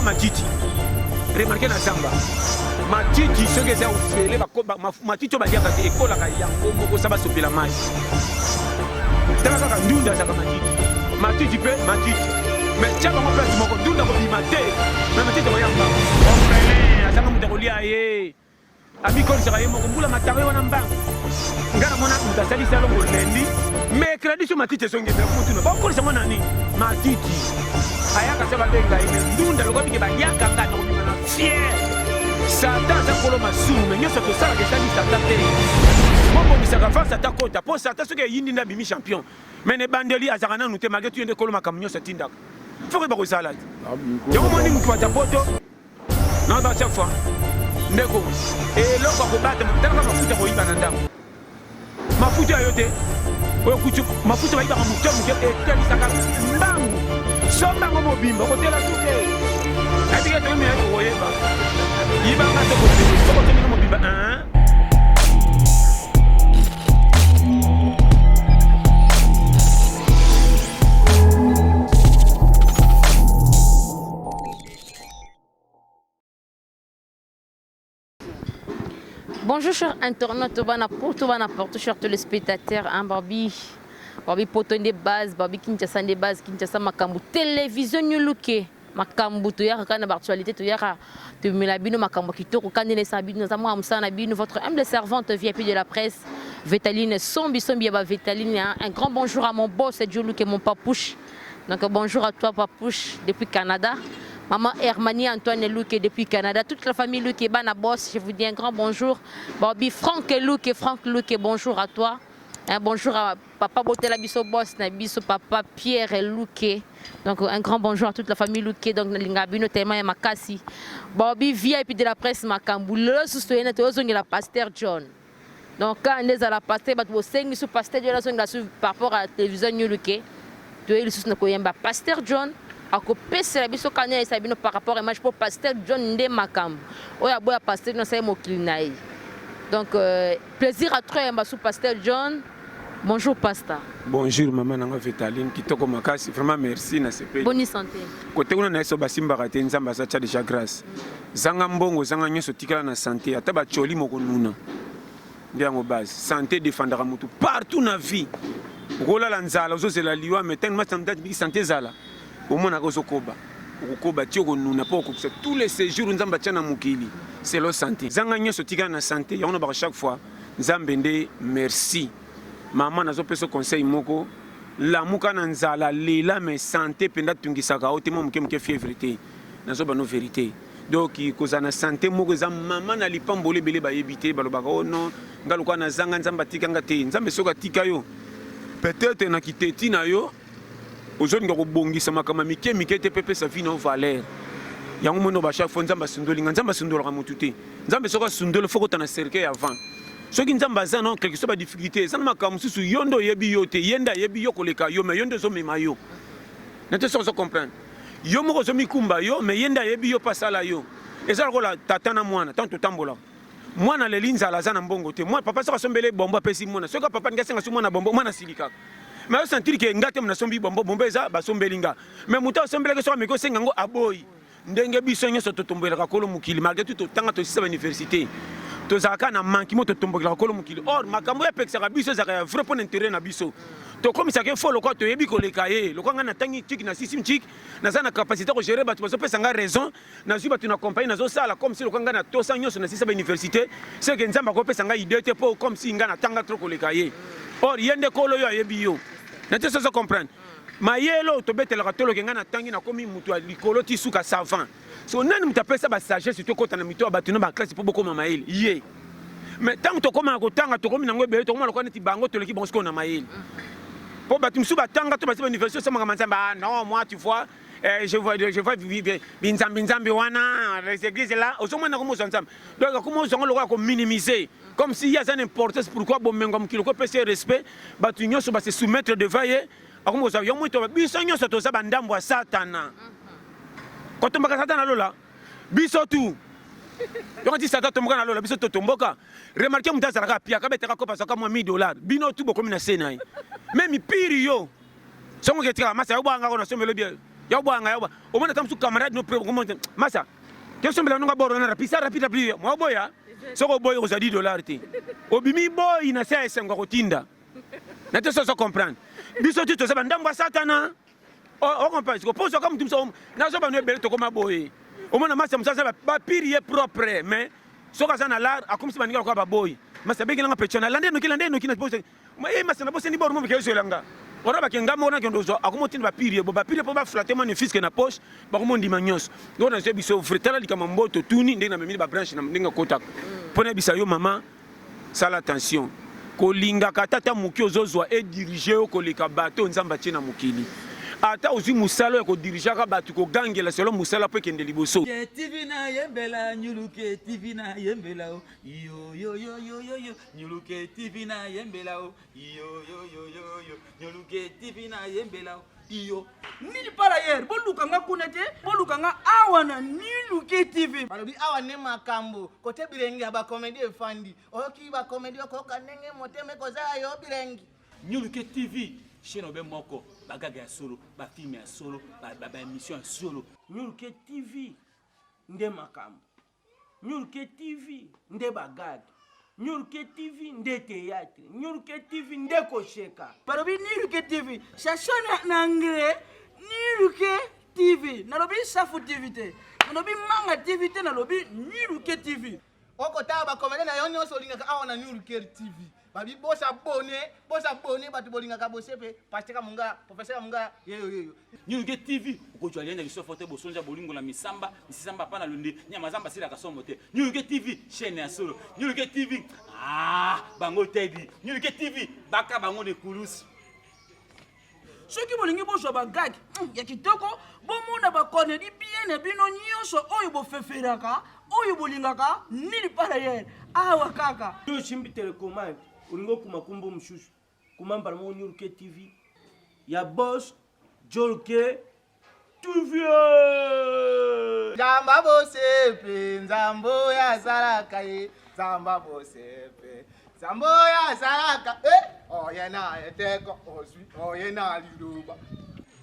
matiti remarquez na zamba matiti soki eza ofele matiti oyo baliaka te ekolaka yango moko sa basopela mai tala kaka ndunda azaka matiti mpe matiti mais tia bango place moko ndunda kobima te me matiti koyamba ofele azanga moto akolia ye abikolisaka ye moko mbula matanga ye wana mbango nga namona moto asalisi alongo lendi mercredi so matiti esongete motuna bakolisa ngo nani matiti ayaka se babenga ye ndunda lokola bike bayaka nga nakobima na fiere satan aza kolo masumu me nyonso tosalaka esali satan te mobongisaka fa satan kota mpo satan soki eyindi nde abimi champion me ne bandeli azalaka nanu te malgré tuye nde kolo makambo nyonso atindaka foki bakozala te yango moni motu ata poto na ba chaque fois ndeko eloko akobata talaka mafuta koyiba na ndako mafuta ayo te oyo kutu mafuta bayibaka moke moke etelisaka mbangu so mbango mobimba kotela suke abika tomi ayo koyeba yibanga tokotelinga mobimba Bonjour chers internautes, pour n'importe chers téléspectateurs, Barbie Poto de base, Barbie Kinshasa de base, Kinshasa Makambu, télévision Nyuluke, Makambu, tu y'a quand actualité, tu y'a tu me la bino Makambu qui tourne quand les sabines, nous avons Amsana bino, votre humble servante VIP de la presse, Vétaline Sombi Vétaline, un grand bonjour à mon boss, Djoluke, mon papouche. Donc bonjour à toi papouche depuis Canada. Maman Hermanie Antoine Louke depuis Canada, toute la famille Louke, Bana Boss, je vous dis un grand bonjour. Bobby Franck Louke, bonjour à toi. Un bonjour à Papa Botela Bisso Boss, Bisso Papa Pierre Louke. Donc un grand bonjour à toute la famille Louke, donc Lingabino tellement Makasi. Bobby VIP de la presse Makambu, le soutien de la pasteur John. Donc quand on est à la pasteur, vous savez que pasteur John par rapport à la télévision Louke, tu es le soutien de pasteur John. Akopesa la biso kanya esabino par rapport à match pour pasteur John Nde Makambu oya boya pasteur na sa mokili nayi. Donc plaisir à toi sous pasteur John. Bonjour pasteur. Bonjour maman nanga Vétaline kitoko makasi vraiment merci na sepe. Bonne santé. Côté kuna na so basimba ka te nzamba sa tcha déjà grâce. Zanga mbongo zanga nyoso tikala na santé ata ba choli moko nuna. Ndiango base santé défendra mutu partout na vie. Rola la nzala ozozela liwa mais tellement santé zala. Au moins, on a tous les séjours, nous avons mukili. C'est la santé. Nous avons la santé. On a chaque fois. Nous avons merci. Maman, nous avons fait conseil. La muka nanzala, la mais santé, pendant que nous avons fait fièvreté. Nous avons nos vérités. Donc, nous avons la santé. Maman n'a pas bolé belé ba yebité. Balobako non. Galuka na zanga nzamba tika ngate. Nzambe soka tika yo. Peut-être na kiteti na yo. Aujourd'hui, nous avons dit que nous avons dit que nous avons valeur. Nous avons dit que nous avons dit que nous avons dit que nous avons dit que avant. Ceux qui nous avons quelque chose de difficulté, nous avons dit que nous avons dit que nous avons dit que nous avons dit que nous avons dit que nous avons dit que nous avons dit que nous avons dit que nous avons dit que nous avons dit que nous mwana lelinza lazana mbongo te moi papa saka sombele bombo pesi mwana soka papa ngasenga sumwana bombo mwana silika. Mais je sentir que ngate mna sombi bombo bombeza ba sombelinga mais muta sombele ke so ameko senga ngo aboy ndenge biso nyoso totombela ka kolo mukili malgré tout tanga to sisa université to zaka na manki moto tombela ka kolo mukili or makambo ya peksa ka biso zaka vrai pour intérêt na biso to comme ça que faut le quoi to yebi ko le kaye le quoi ngana tangi tik na sisim tik na za na capacité ko gérer ba to so pesa nga raison na zuba tu na compagnie na zo sala comme si le quoi ngana to sa nyoso na sisa université c'est que nzamba ko pesa nga idée te pour comme si ngana tanga trop ko le kaye or yende kolo yo yebi yo. N'est-ce pas comprendre? Mayelo to betela katolo kenga na tangi na komi mutu likolo ti suka savant. So nani mutapesa ça ba sagesse to kota na mito abatuna ba classe pour beaucoup mamayeli. Yé. Mais tant to koma ko tanga to komi nango be to koma lokana ti bango to leki bonsko na mayeli. Po batumsu ba tanga to ba université ça manga manzamba non moi tu vois je vois binzambi wana les églises là au moins na komo ensemble. Donc comment on le ko minimiser. Comme s'il y a une importance, pourquoi bon mengom qui le peut se respect, batu nyoso ba se soumettre devant ye, akomo za yo mwito biso nyoso to za bandambo satana. Ko tomboka satana lola. Biso tu. Yo dit satana tomboka na lola biso to tomboka. Remarquez mutaza ka pia ka beteka ko pasaka mo $1000. Bino tu boko mina sena. Même pire yo. Songo ketika masa yo banga ko na sombelo bien. ya bwanga ya bwa omona tamsu camarade no pre comment masa question bela nonga boro na rapisa rapida plus moi boya soko boy ko $10 te obimi boy na sa esengo ko tinda na te so comprendre biso tu to sa ndambo satana o comprendre ko poso comme tu so na so ba no bele to ko maboy omona masa musasa ba pirier propre mais soka sana lar akumsi baninga ko ba boy masa begi nga pechona lande no kina poso masa na bosse ni boro mo ke so langa ora ba kenga mo na kendo zo akumoti ba pirier po ba flatter man fisque na poche ba ko mondi manyos do na se biso fretala likama mboto tuni ndenge na memi ba branche na ndenge kota pona bisa yo mama sala attention ko linga katata muki ozozwa e diriger ko leka bato nzamba tina mukili ata ozi musala ko diriger ka bato ko gangela selo musala pe kende liboso TV na yembela nyuluke TV na yembela yo yo yo yo yo yo nyuluke TV na yembela yo yo yo yo yo nyuluke TV na yembela iyo nili para yer boluka nga kunete boluka nga awa na niluke TV balobi awa ne makambo kote bilengi aba comedy efandi oki ba comedy ko kanenge moteme ko za yo bilengi nyuluke TV chaîne obe moko bagaga ya solo ba film ya solo ba émission ya solo nyuluke TV nde makambo nyuluke TV nde bagaga nyuluke TV nde théâtre nyuluke TV nde kosheka balobi niluke TV shashona na anglais niluke TV nalobi safu TV te nalobi manga TV te nalobi niluke TV oko ta ba comedy na yo nyonso lingaka awa na niluke TV babi bosa bone batu bolinga ka bosepe pasteur munga professeur munga yeyo nyuluke TV ukojwa lienda kisofote bosonja bolingo la misamba pana lundi nyama zamba sila kasomo te nyuluke TV chaîne ya solo nyuluke TV bango tedi nyuluke TV baka bango de kulusi soki bolingi bozwa bagagi ya kitoko bomona bakonedi bien na bino nyonso oyo bofeferaka oyo bolingaka nili para yer awa kaka yo chimbi telecommande ulingo kumakumbu mshushu kumamba mo nyuluke TV ya boss Jolke TV Zamba bosepe nzambo ya saraka ye zamba bosepe zambo ya saraka oyena eteko oswi oyena liruba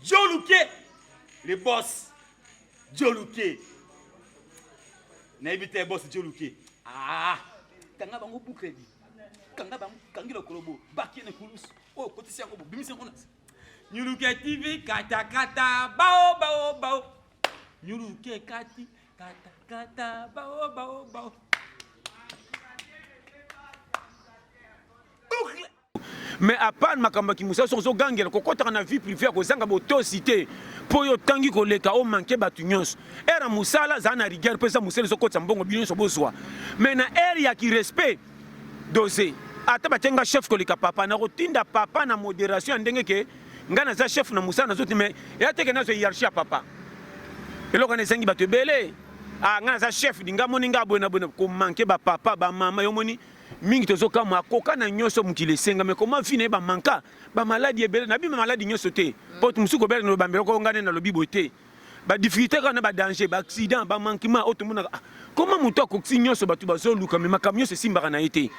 Jolke le boss Jolke na ibite boss Jolke kanga bango bu credit kanga bango kangilo kolobo bakine kulus kotisi yango bimisi ngona nyuluke TV kata bao nyuluke kati kata bao mais à part makambo ki musa so gangela ko kota na vie privée ko zanga boto cité po yo tangi ko leka o manke batu nyonso era musala za na rigueur pesa musele so kota mbongo bino so bozwa mais na area ki respect dosé ata batenga chef ko leka papa na rotinda papa na modération ndenge ke ngana za chef na musala zoti mais ya teke na zo hiérarchie ya papa eloko na sengi bato belé ngana za chef dinga moninga bona ko manke ba papa ba mama yo moni mingi tozoka makoka na nyonso mukile senga mais comment vine ba manka ba maladie ebele na bima maladie nyonso te po musuko bele no bambelo ko ngane na lobi bote ba difficulté kana ba danger ba accident ba manquement otomuna comment muto koksi nyonso batu bazoluka mais makamyo se simba na été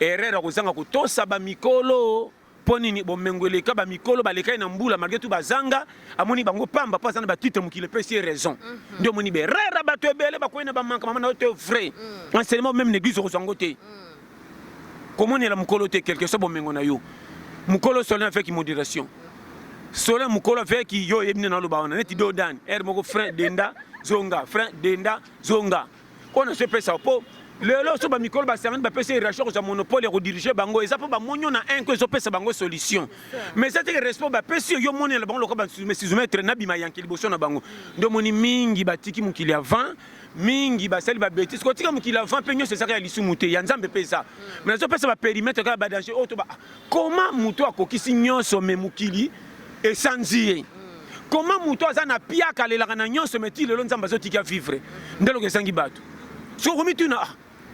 erreur ko zanga ko tosa ba mikolo ponini bomengwele ka ba mikolo ba lekai na mbula malgré tout bazanga amoni bango pamba pas na ba titre mukile pesi raison ndio moni be rera batu ebele ba ko na ba manka mama na ote vrai enseignement même l'église ko zangote comment est la mukolo te quelque chose bomengo na yo mukolo solo avec modération solo mukolo avec yo yebina na lo baona neti do dan moko frère denda zonga on se pesa po lelo so ba mikolo ba serment ba pesa irachon za monopole ko diriger bango eza po ba monyo na un ko so pesa bango solution mais ça te respect ba pesa yo monela bango lo ko ba soumettre na bima yankili boso na bango ndo moni mingi batiki mukili avant mingi basali ba bêtise ko tika mukili avant pe nyonso ezaka ya lisumuté ya nzambe pesa mais so pesa ba périmètre ka ba danger auto ba comment muto akokisi nyonso me mukili esanzie comment muto azana piaka lelaka na nyonso meti lelo nzambe azotika vivre ndelo kesangi bato so komituna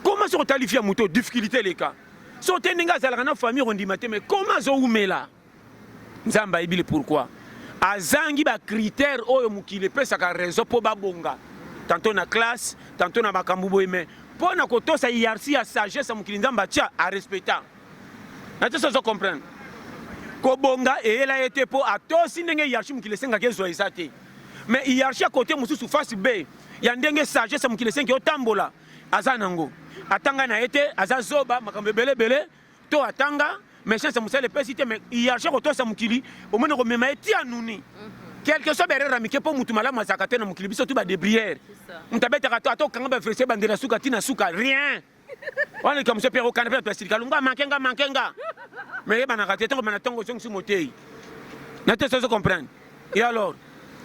comment so talifia muto difficulté les cas so teninga zalaka na famille rondimate mais comment zo umela nzambe ayebile pourquoi azangi ba critère oyo mukili pesa ka raison po babonga tantôt na classe tantôt na makambo boye mais pona ko tosa hiérarchie ya sagesse mukili nzambe tia a respecter na te so comprendre ko bonga e ela ete po atosi ndenge hiérarchie mukili senga ke zo ezate mais hiérarchie à côté mosusu face B ya ndenge sagesse mokili esengi otambola aza nango atanga na ete aza zoba makambo ebele to atanga mais chance mosala epesi te mais hiérarchie kotosa mokili omoni komema eti anuni quelque soit berera mike mpo mutu malamu azalaka te na mokili biso tu badebriere mutu abetaka to ata okanga bafrese bandela suka ntina suka rien wana likambo so pere okana mpe plasilika lunga mankenga mais yebanaka te ntongo bana ntongo ozongisi motei na te sozo comprendre et alors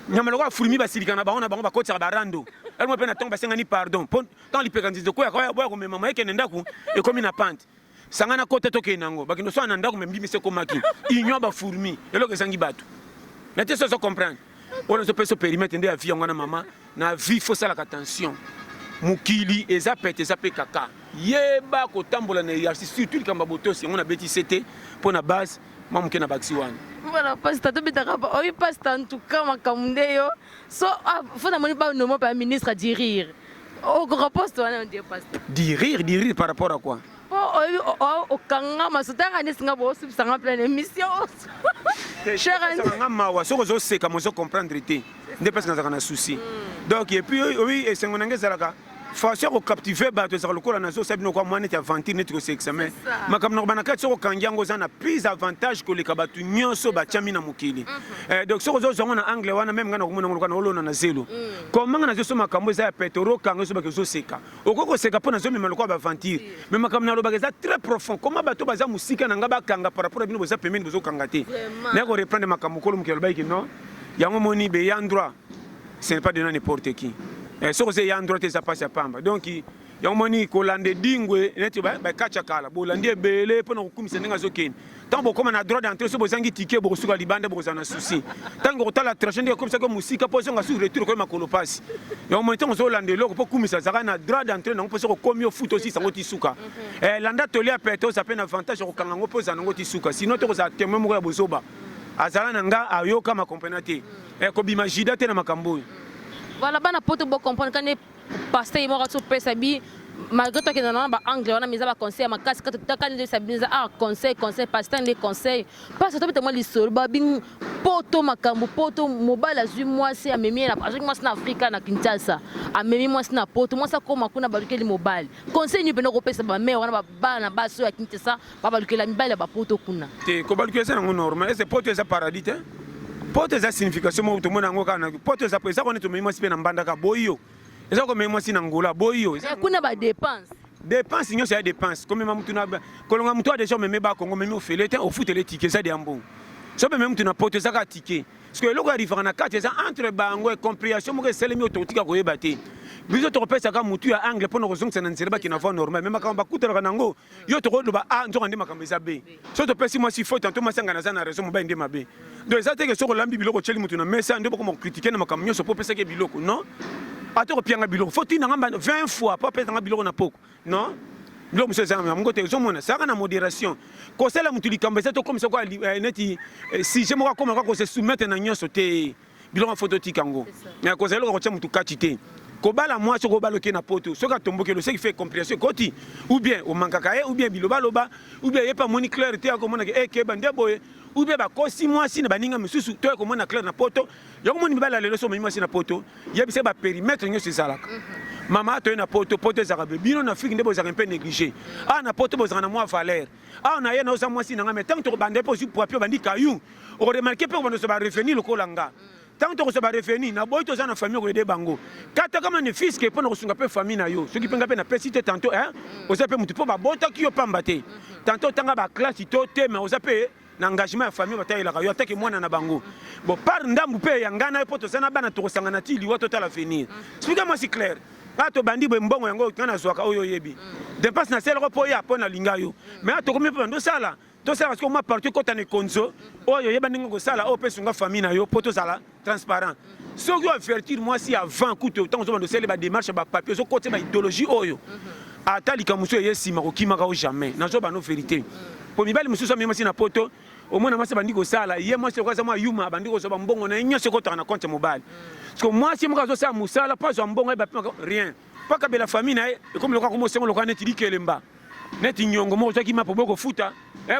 nyama loko afurumi basilika na bango bakotisaka barando elmo mpe na ntongo basengani pardon mpo ntango lipekanzize koya komema mayekende ndako ekomi na pante sanga na kota tokende nango bakendo so na ndako membimise komaki union bafurumi eloko ezangi bato na te sozo comprendre wana ozopesa périmètre nde ya vie yango wana mama na vie fosalaka attention mokili eza pete eza mpe kaka yeba kotambola na hiérarchie surtout likambo ya botosi yango nabetisi te mpo na base mwa moke na bakisi wana voilà pasteur tobetaka pa oyi pasteur en tout cas makambo nde yo so fo namoni banomo pa ministre dirire okoraposte wana ondie pasteur dirire par rapport à quoi po oyi okanga masotanga nesinga boosubisanga plein émission nga mawa soki ozoseka mozo comprendre te nde mpesi nazalaka na souci donc epuis oyi esengo nange ezalaka façon kokaptive bato ezalaka lokola nazosabi bino kwa mwa neti aventure neti kosekisa me makambo na kobana kati soki okangi yango oza na plus avantage koleka bato nyonso batiami na mokili donc soki ozozwango na angle wana meme nga na komona ngo na olona na zelo komanga nazoso makambo eza ya pete orokanga oso bake ozoseka okoki koseka mpo nazomema lokola baaventure me makambo na lobaka eza très profond koma bato baza mosika na nga bakanga par rapport a bino boza pembeni bozokanga te naye koreprendre makambo kolo mokili alobaki non yango moni beya endroit ce n'est pas de n'importe qui soki oza eya endroit te eza mpasi ya pamba donc yango moni kolanda edingwe neti bakatya kala bolandi ebele mpona kokumisa ndenge azokende ntango bokóma na droit d'entrée so bozangi tike bokosuka libanda bokozala na souci ntango kotala trajet ndenge ekomisaki mosika mpo zonga sur retour okoyema makolo pasi yango moni ntango ozolanda eloko mpo kumisa azalaka na droit d'entrée nango mpo soki okomi ofuta osisa yango tisuka landa toli ya pete oza mpe na avantage ya kokanga yango mpo ozala nango tisuka sino to kozala témoin moko ya bozoba azala na nga ayoka makompena te kobima jida te na makambo oyo voilà bana poto bo comprendre quand pasteur il m'a reçu pesa bi malgré toi que dans ba anglais on a mis ba conseil ma casse quand de sabiniza conseil pasteur les conseils parce que toi moi lisolo ba bin poto makambo poto mobile azui moi c'est amemi na parce que moi c'est na Afrika na Kinshasa amemi moi c'est na poto moi ça comme kuna baluke mobile conseil ni pena ko pesa ba mais wana ba bana ba so ya Kinshasa ba baluke la mobile ba poto kuna te ko baluke ça ngo normal c'est poto ça paradis te poto eza signification mo to mona ngo kana poto eza pesa ko neto mema sipe na mbanda ka boyo eza ko mema si na ngola boyo kuna ba dépense nyonso ya dépense comme mema mutu na kolonga mutu a déjà meme ba kongo meme o fele te o futele ticket ça de ambo so meme mutu na poto eza ka ticket parce que eloko ya rivera na kati eza entre bango et compréhension mo ke selemi ototika ko yeba te biso tokopesaka mutu ya angle mpona kozongisa na nzela baki na voie normal me makambo bakutalaka nango yo tokoloba nzoka nde makambo eza be so topesi mwasi fo tanto masanga naza na raison mobali nde mabe donc eza teke soki olambi biloko otyeli mutu na mesa nde bokoma kokritike na makambo nyonso mpo opesaki biloko non ata kopianga biloko fo tinanga 20 fois mpo apesanga biloko na poko non biloko mosusu ezanga yango te ozomona saka na modération kosala mutu likambo eza tokomisa kwa neti sujet moko akoma kaka kose soumettre na nyonso te biloko fo totika yango kozala eloko kotya mutu kati te kobala mwasi okobaloke na poto soki atombokelo soki fait compréhension ekoti ou bien omankaka ye ou bien bilobaloba ou bien ye pa moni clair te akomonaka ekeba nde boye ou bien bakosi mwasi na baninga mosusu to ekomona clair na poto yango moni mibala lelo so omemi mwasi na poto yebisa bapérimetre nyonso ezalaka mama atoye na poto ezalaka be bino na afrique nde bozalaka mpe néglige na poto bozalaka na mwa valeur na ye na oza mwasi nanga mais ntango tokobanda mpe ozwi poipi obandi kayu okoremarke mpe kobanda so bareveni lokola nga tant que tu as revenu na boy to za na famille ko de bango kata kama ne fils ke pona kosunga pe famille na yo soki penga pe na pesite tantôt oza pe mutu po ba bota ki yo pamba te tantôt tanga ba classe to te mais oza pe na engagement ya famille batayela ka yo atake mwana na bango bon par ndambu pe ya ngana po to sana bana to kosanga na ti liwa to tala venir explique-moi si clair to bandi bo mbongo yango kana zwaka oyo yebi dépense na sel ko ya po na linga yo mais to komi pe ndo sala to sala parce que moi partout quand on est konzo oyo yeba ndingo ko sala o pe sunga famille na yo po to sala transparent soki yo avertir moi si avant coûte autant zo bando sele ba démarche ba papier zo côté ba idéologie oyo ata likamuso yesima ko kimaka o jamais na zo ba no vérité po mibali mususu mema si na poto au moins na bandi ko sala ye moi c'est quoi ça moi yuma bandi ko so ba mbongo na nyonso ko na compte mobile parce que moi si mo ka zo sa musala pas zo mbongo ba rien pas ka bela famille na e comme le ka ko mo sengo lo ka neti dikelemba neti nyongo mo zo ki mapo boko futa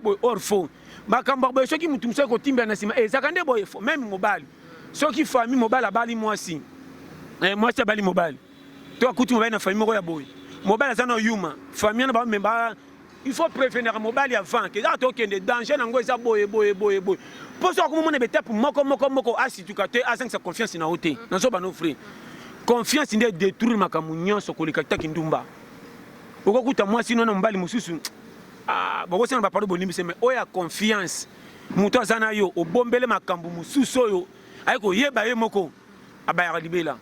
boy orfo makambo boy soki mutu msako timba na sima ezaka nde boy même mobile Ceux qui famille mobile à Bali, moi aussi. Moi, c'est Bali mobile. Toi, écoute, mobile dans famille, moi, boy. Mobile, c'est un humain. Famille, il faut prévenir mobile avant. Que là, tu as des dangers, ça boy. Pour ça, comme on est bête pour moko, si tu as sa confiance dans l'autre. Dans ce bano frère. Confiance in détruire ma camunyon, ce que les kata kindumba. Pourquoi tu as moi, sinon, on va les moussus. Ah, bon, ça ne va pas le bonheur, mais oh, il y a confiance. Mouton Zanayo, au bombele makambu, moussusoyo. Aïko yeba moko abaya libela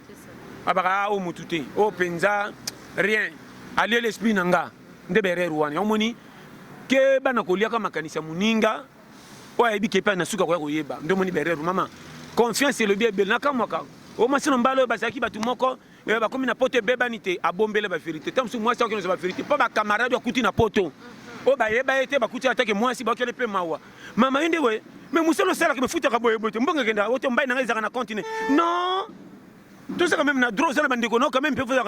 abara o mutute o penza rien ali l'esprit nanga ndebere ruani omoni ke bana kolia kama kanisa muninga o yebi ke pa na suka ko yeba ndomoni bereru mama confiance le bien na kamwaka o masino mbalo basaki batu moko ba komi na poto bebanite abombele ba vérité tam su moi ça que nous ba vérité pas ba camarade akuti na poto o ba yeba ete ba kuti atake moi si ba kele pe mawa mama inde we mais Moussa le sait que me fout à boye boye mbonga kenda auto mbay na ngeza na continue non tout ça quand même na drôle ça bande ko non quand même peut faire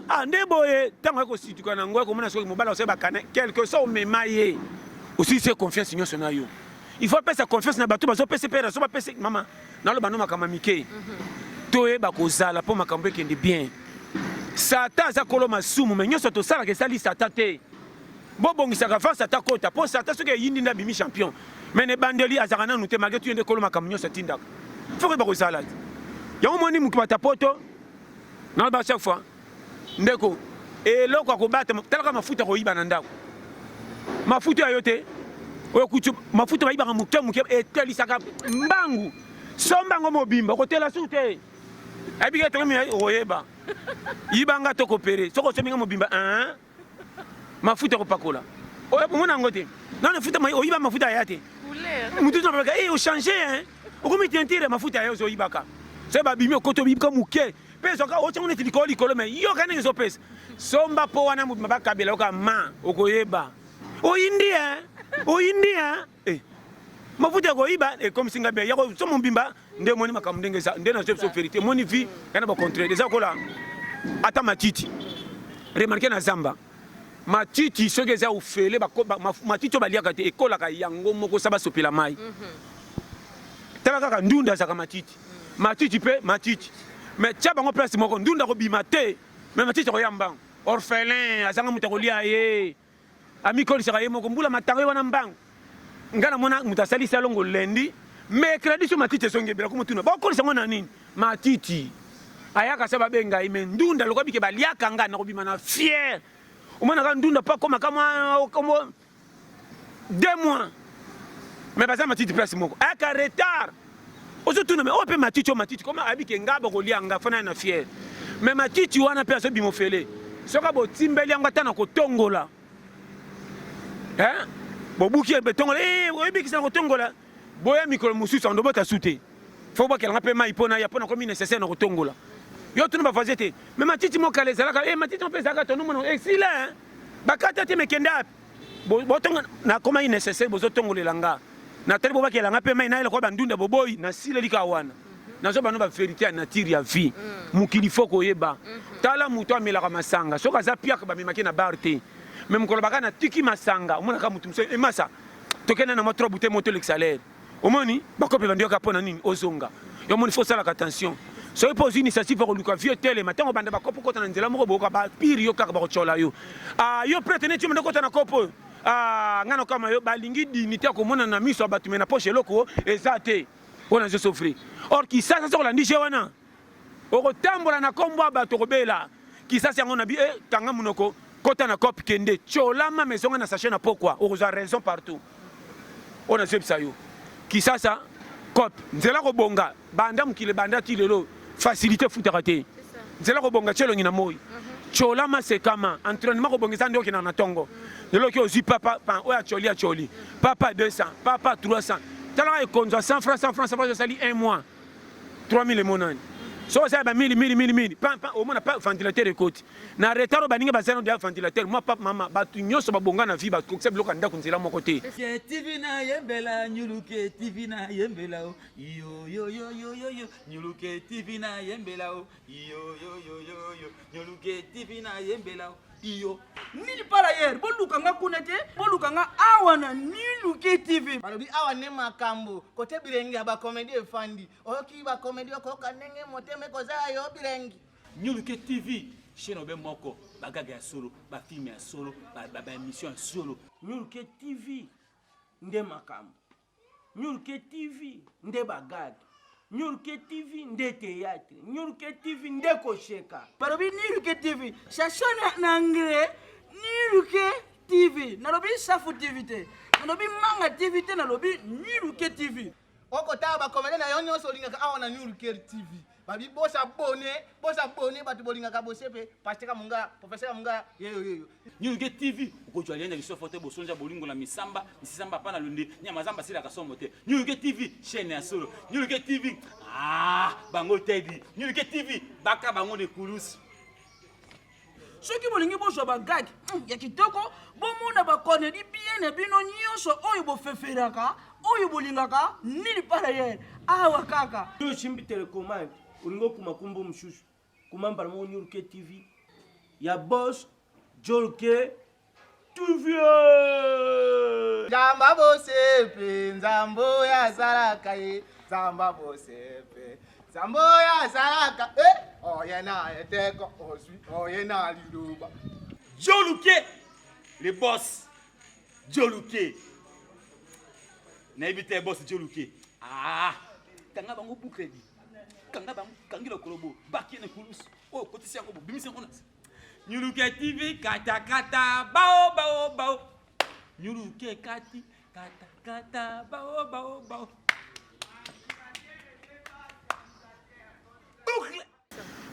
ah ndé boye tango ko situ kana ngwa ko mona so mo bala so ba kana quelque chose me maye aussi c'est confiance nyo sona yo il faut pas sa confiance na bato bazo pese pera so ba pese mama na lo banoma kama mike toye ba ko zala po makambo kende bien sata za kolo masumu mais nyo so to sala ke sali sata te bobongisaka face ata kota po sata soki yindi na bimi champion mais ne bandeli azakana nous te malgré tu ende kolo makamnyo satindaka faut que ba ko salade ya omoni muki batapoto na ba chaque fois ndeko et loko ko bata talaka mafuta ko yiba na ndako mafuta yote o kutu mafuta ba yiba muke et telisaka mbangu sombango mobimba ko tela sute abike to mi oyeba yibanga to coopérer soko sominga mobimba mafuta ko pakola oya mona ngote non mafuta mai oyiba mafuta yate mutu to baka o changer hein o komi tentire mafuta yo oyibaka c'est ba bimi okoto bibika muke peso ka o tshone tilikoli kolo me yo kana ngeso pesa somba po wana mutu mabakabela ka ma okoyeba o india mafuta ko yiba e comme singa be yako so mbimba nde moni makamndenge sa nde na so vérité moni vie kana ba contraire des akola ata matiti remarquer na zamba matiti soki eza ofele matiti oyo baliaka te ekolaka yango moko sa basopela mai tala kaka ndunda azaka matiti matiti mpe matiti mais tia bango place moko ndunda kobima te mais matiti akoya mbango orphelin azanga moto akolia ye amikolisaka ye moko mbula matanga ye wana mbango nga namona moto asalisi alongo lendi mercredi so matiti esongi ebela komotuna bakolisa ngo na nini matiti ayaka sa babenga ye me ndunda lokwa bike baliaka nga nakobima na fier au moins ndunda pas comme 2 mois mais pas ça matiti place moko aka retard ozo mais ope matiti comment abike ngaba ko lianga fana na fier mais matiti wana pe aso bimofele soka bo timbeli anga tana ko tongola bobuki be tongola oyebiki sa ko tongola boya mikolo mususu ando bota sute faut pas qu'elle rappelle mai pona ya pona comme nécessaire na ko tongola yo tunu ba fazete mais matiti mo kale zalaka matiti on peut zaka tonu mono excellent bakata te mekenda botonga na koma nécessaire bozo tongolela nga na tele boba kela nga pe mai na ile ko bandunda boboyi na sile lika wana na zo bano ba vérité na tire ya vie mukili foko yeba tala muto amelaka masanga soka za piaka ba memaki na barte même ko baka na tiki masanga omona ka mutu mse e masa tokena na motro bute moto l'exalaire omoni bakope bandio ka pona nini ozonga yo moni faut sala attention so il pose initiative pour luka vieux tele matin banda ba kopo kota na nzela moko boka ba pire yo kaka ba chola yo yo pretene tu mendo kota na kopo ngano kama yo balingi dignité ko mona na miso batu mena poche loko ezate ona je souffrir or qui ça so la ndije wana oko tambola na kombo bato kobela qui ça yango na bi kanga munoko kota na kopi kende chola ma maison na sachet na pourquoi oko za raison partout ona je psa yo qui ça cop nzela ko bonga banda mukile banda tilelo facilité futaka te nzela ko bonga chelo ngina moyi chola ma sekama entraînement ko bongisa ndio kina na tongo lelo ki ozi papa oya choli papa 200 papa 300 tala e konza 100 francs ça va sali 1 mois 3000 monani so ça ba 1000 au moins pas ventilateur de côté na retard baninga bazana de ventilateur moi papa mama batu nyoso babonga na vie ba concept loka ndako nzela moko te TV na yembela nyuluke TV na yembela yo nyuluke TV na yembela yo nyuluke TV na yembela iyo nini par ailleurs bolukanga kuna te bolukanga awa na Niluke TV balobi awa ne makambo kote bilengi ya bakomedi efandi oyoki bakomedi okoyoka ndenge motema ekozala yo bilengi Niluke TV chaîne obe moko bagaga ya solo bafilme ya solo baémission ya solo Niluke TV nde makambo, Niluke TV nde bagage, Niluke TV nde théâtre, Niluke TV nde kosheka. balobi Niluke TV chaîne na anglais Niluke TV nalobi Safu TV te nalobi Manga TV te nalobi Niluke TV okotala bakomedi na yo nyonso olingaka awa na Niluke TV babi bosa bone bato bolingaka bosepe pasteka munga professeur munga yeyo Niluke TV ukojwa lienda lisofote bosonja bolingo na misamba pa na lunde nyama zamba sila kasomo te Niluke TV chaîne ya solo Niluke TV bango tedi Niluke TV baka bango ne kulusu soki bolingi bozwa bagage ya kitoko bomona bakomedi bien na bino nyonso oyo bofeferaka oyo bolingaka nini par ailleurs awa kaka Yo chimbi telecommande ulingo kumakumbu mshushu kumamba na Niluke TV ya boss Jolke TV. Zamba bosepe nzambo ya salaka ye zamba bosepe zambo ya salaka oyena eteko oswi oyena liluba Joluke le boss Joluke naibite boss Joluke kanga bango bukredi kanga bango kangilo kolobo bakine kulusu kotisi yango bimise ngona Niluke TV kata bao Niluke kata bao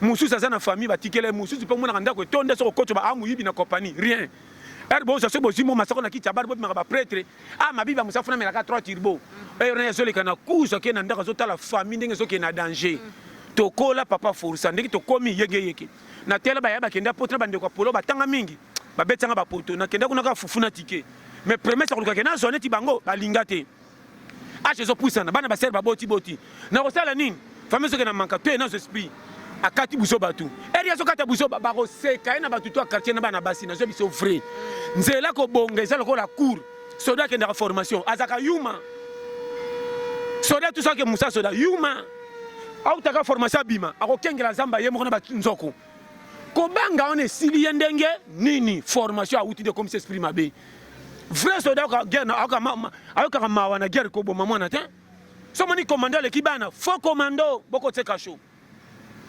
mususu aza na famille batikele mususu mpe omonaka ndako etonde soko koto baamuyibi na compagnie rien ere boza so bozwi mo masako na kiti ya bari bobimaka bapretre mabibi amosafu namelaka 3 turbo erne ezoleka na kuzu akende na ndako azotala famille ndenge ezokende na danger tokola papa forsa ndenge tokomi yegeyeke na tele baya bakende apoto na bandeko ya polo batanga mingi babetanga bapoto nakende kuna kaka fufu na tike mais promesse akolukake na zone ti bango balinga te ache ezopusana bana basere baboti na kosala nini famille ezokende na manka to ena esprit akati buso batu eri azokata buso bakoseka ye na batu to ya quartier na bana basi nazo biso vrai nzela kobonga eza lokola cour soda akendaka formation azaka yuma soda tusake musa soda yuma autaka formation abima akokengela nzamba ye moko na banzoko kobanga wana esili ye ndenge nini formation awuti de comme s'exprime mabe vrai soda ayokaka mawa na guerre koboma mwana te somoni commando aleki bana faux commando bokoteka show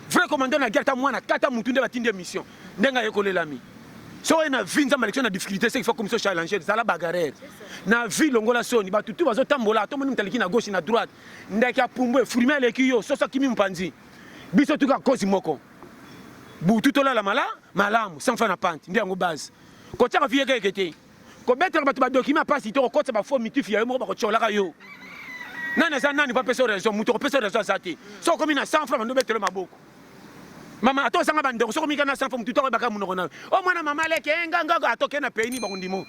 vrai commandant na guerre ta mwana kata mutu nde batindi mission ndenga yekolelami so na vie nzamba élection na difficulté c'est qu'il faut comme ça challenger zala bagarre na vie longola soni batutu bazotambola to moni mutaliki na gauche na droite ndaki apumbu efurime aleki yo soso kimi mpanzi biso tuka kozi moko butu tolala malamu sans fin na pante ndi yango base kotiaka vie keke te kobetela bato badocument pasi to kokotisa bafaux mitif ya yo moko bakocholaka yo nani eza nani bapesa raison mutu kopesa raison aza te so okomi na 100 francs bandobetela maboko mama ato osanga bandeko soko mika na 100 francs mutu to oyebaka munoko na yo o mwana mama aleke nganga atoke na pays ni bakondimo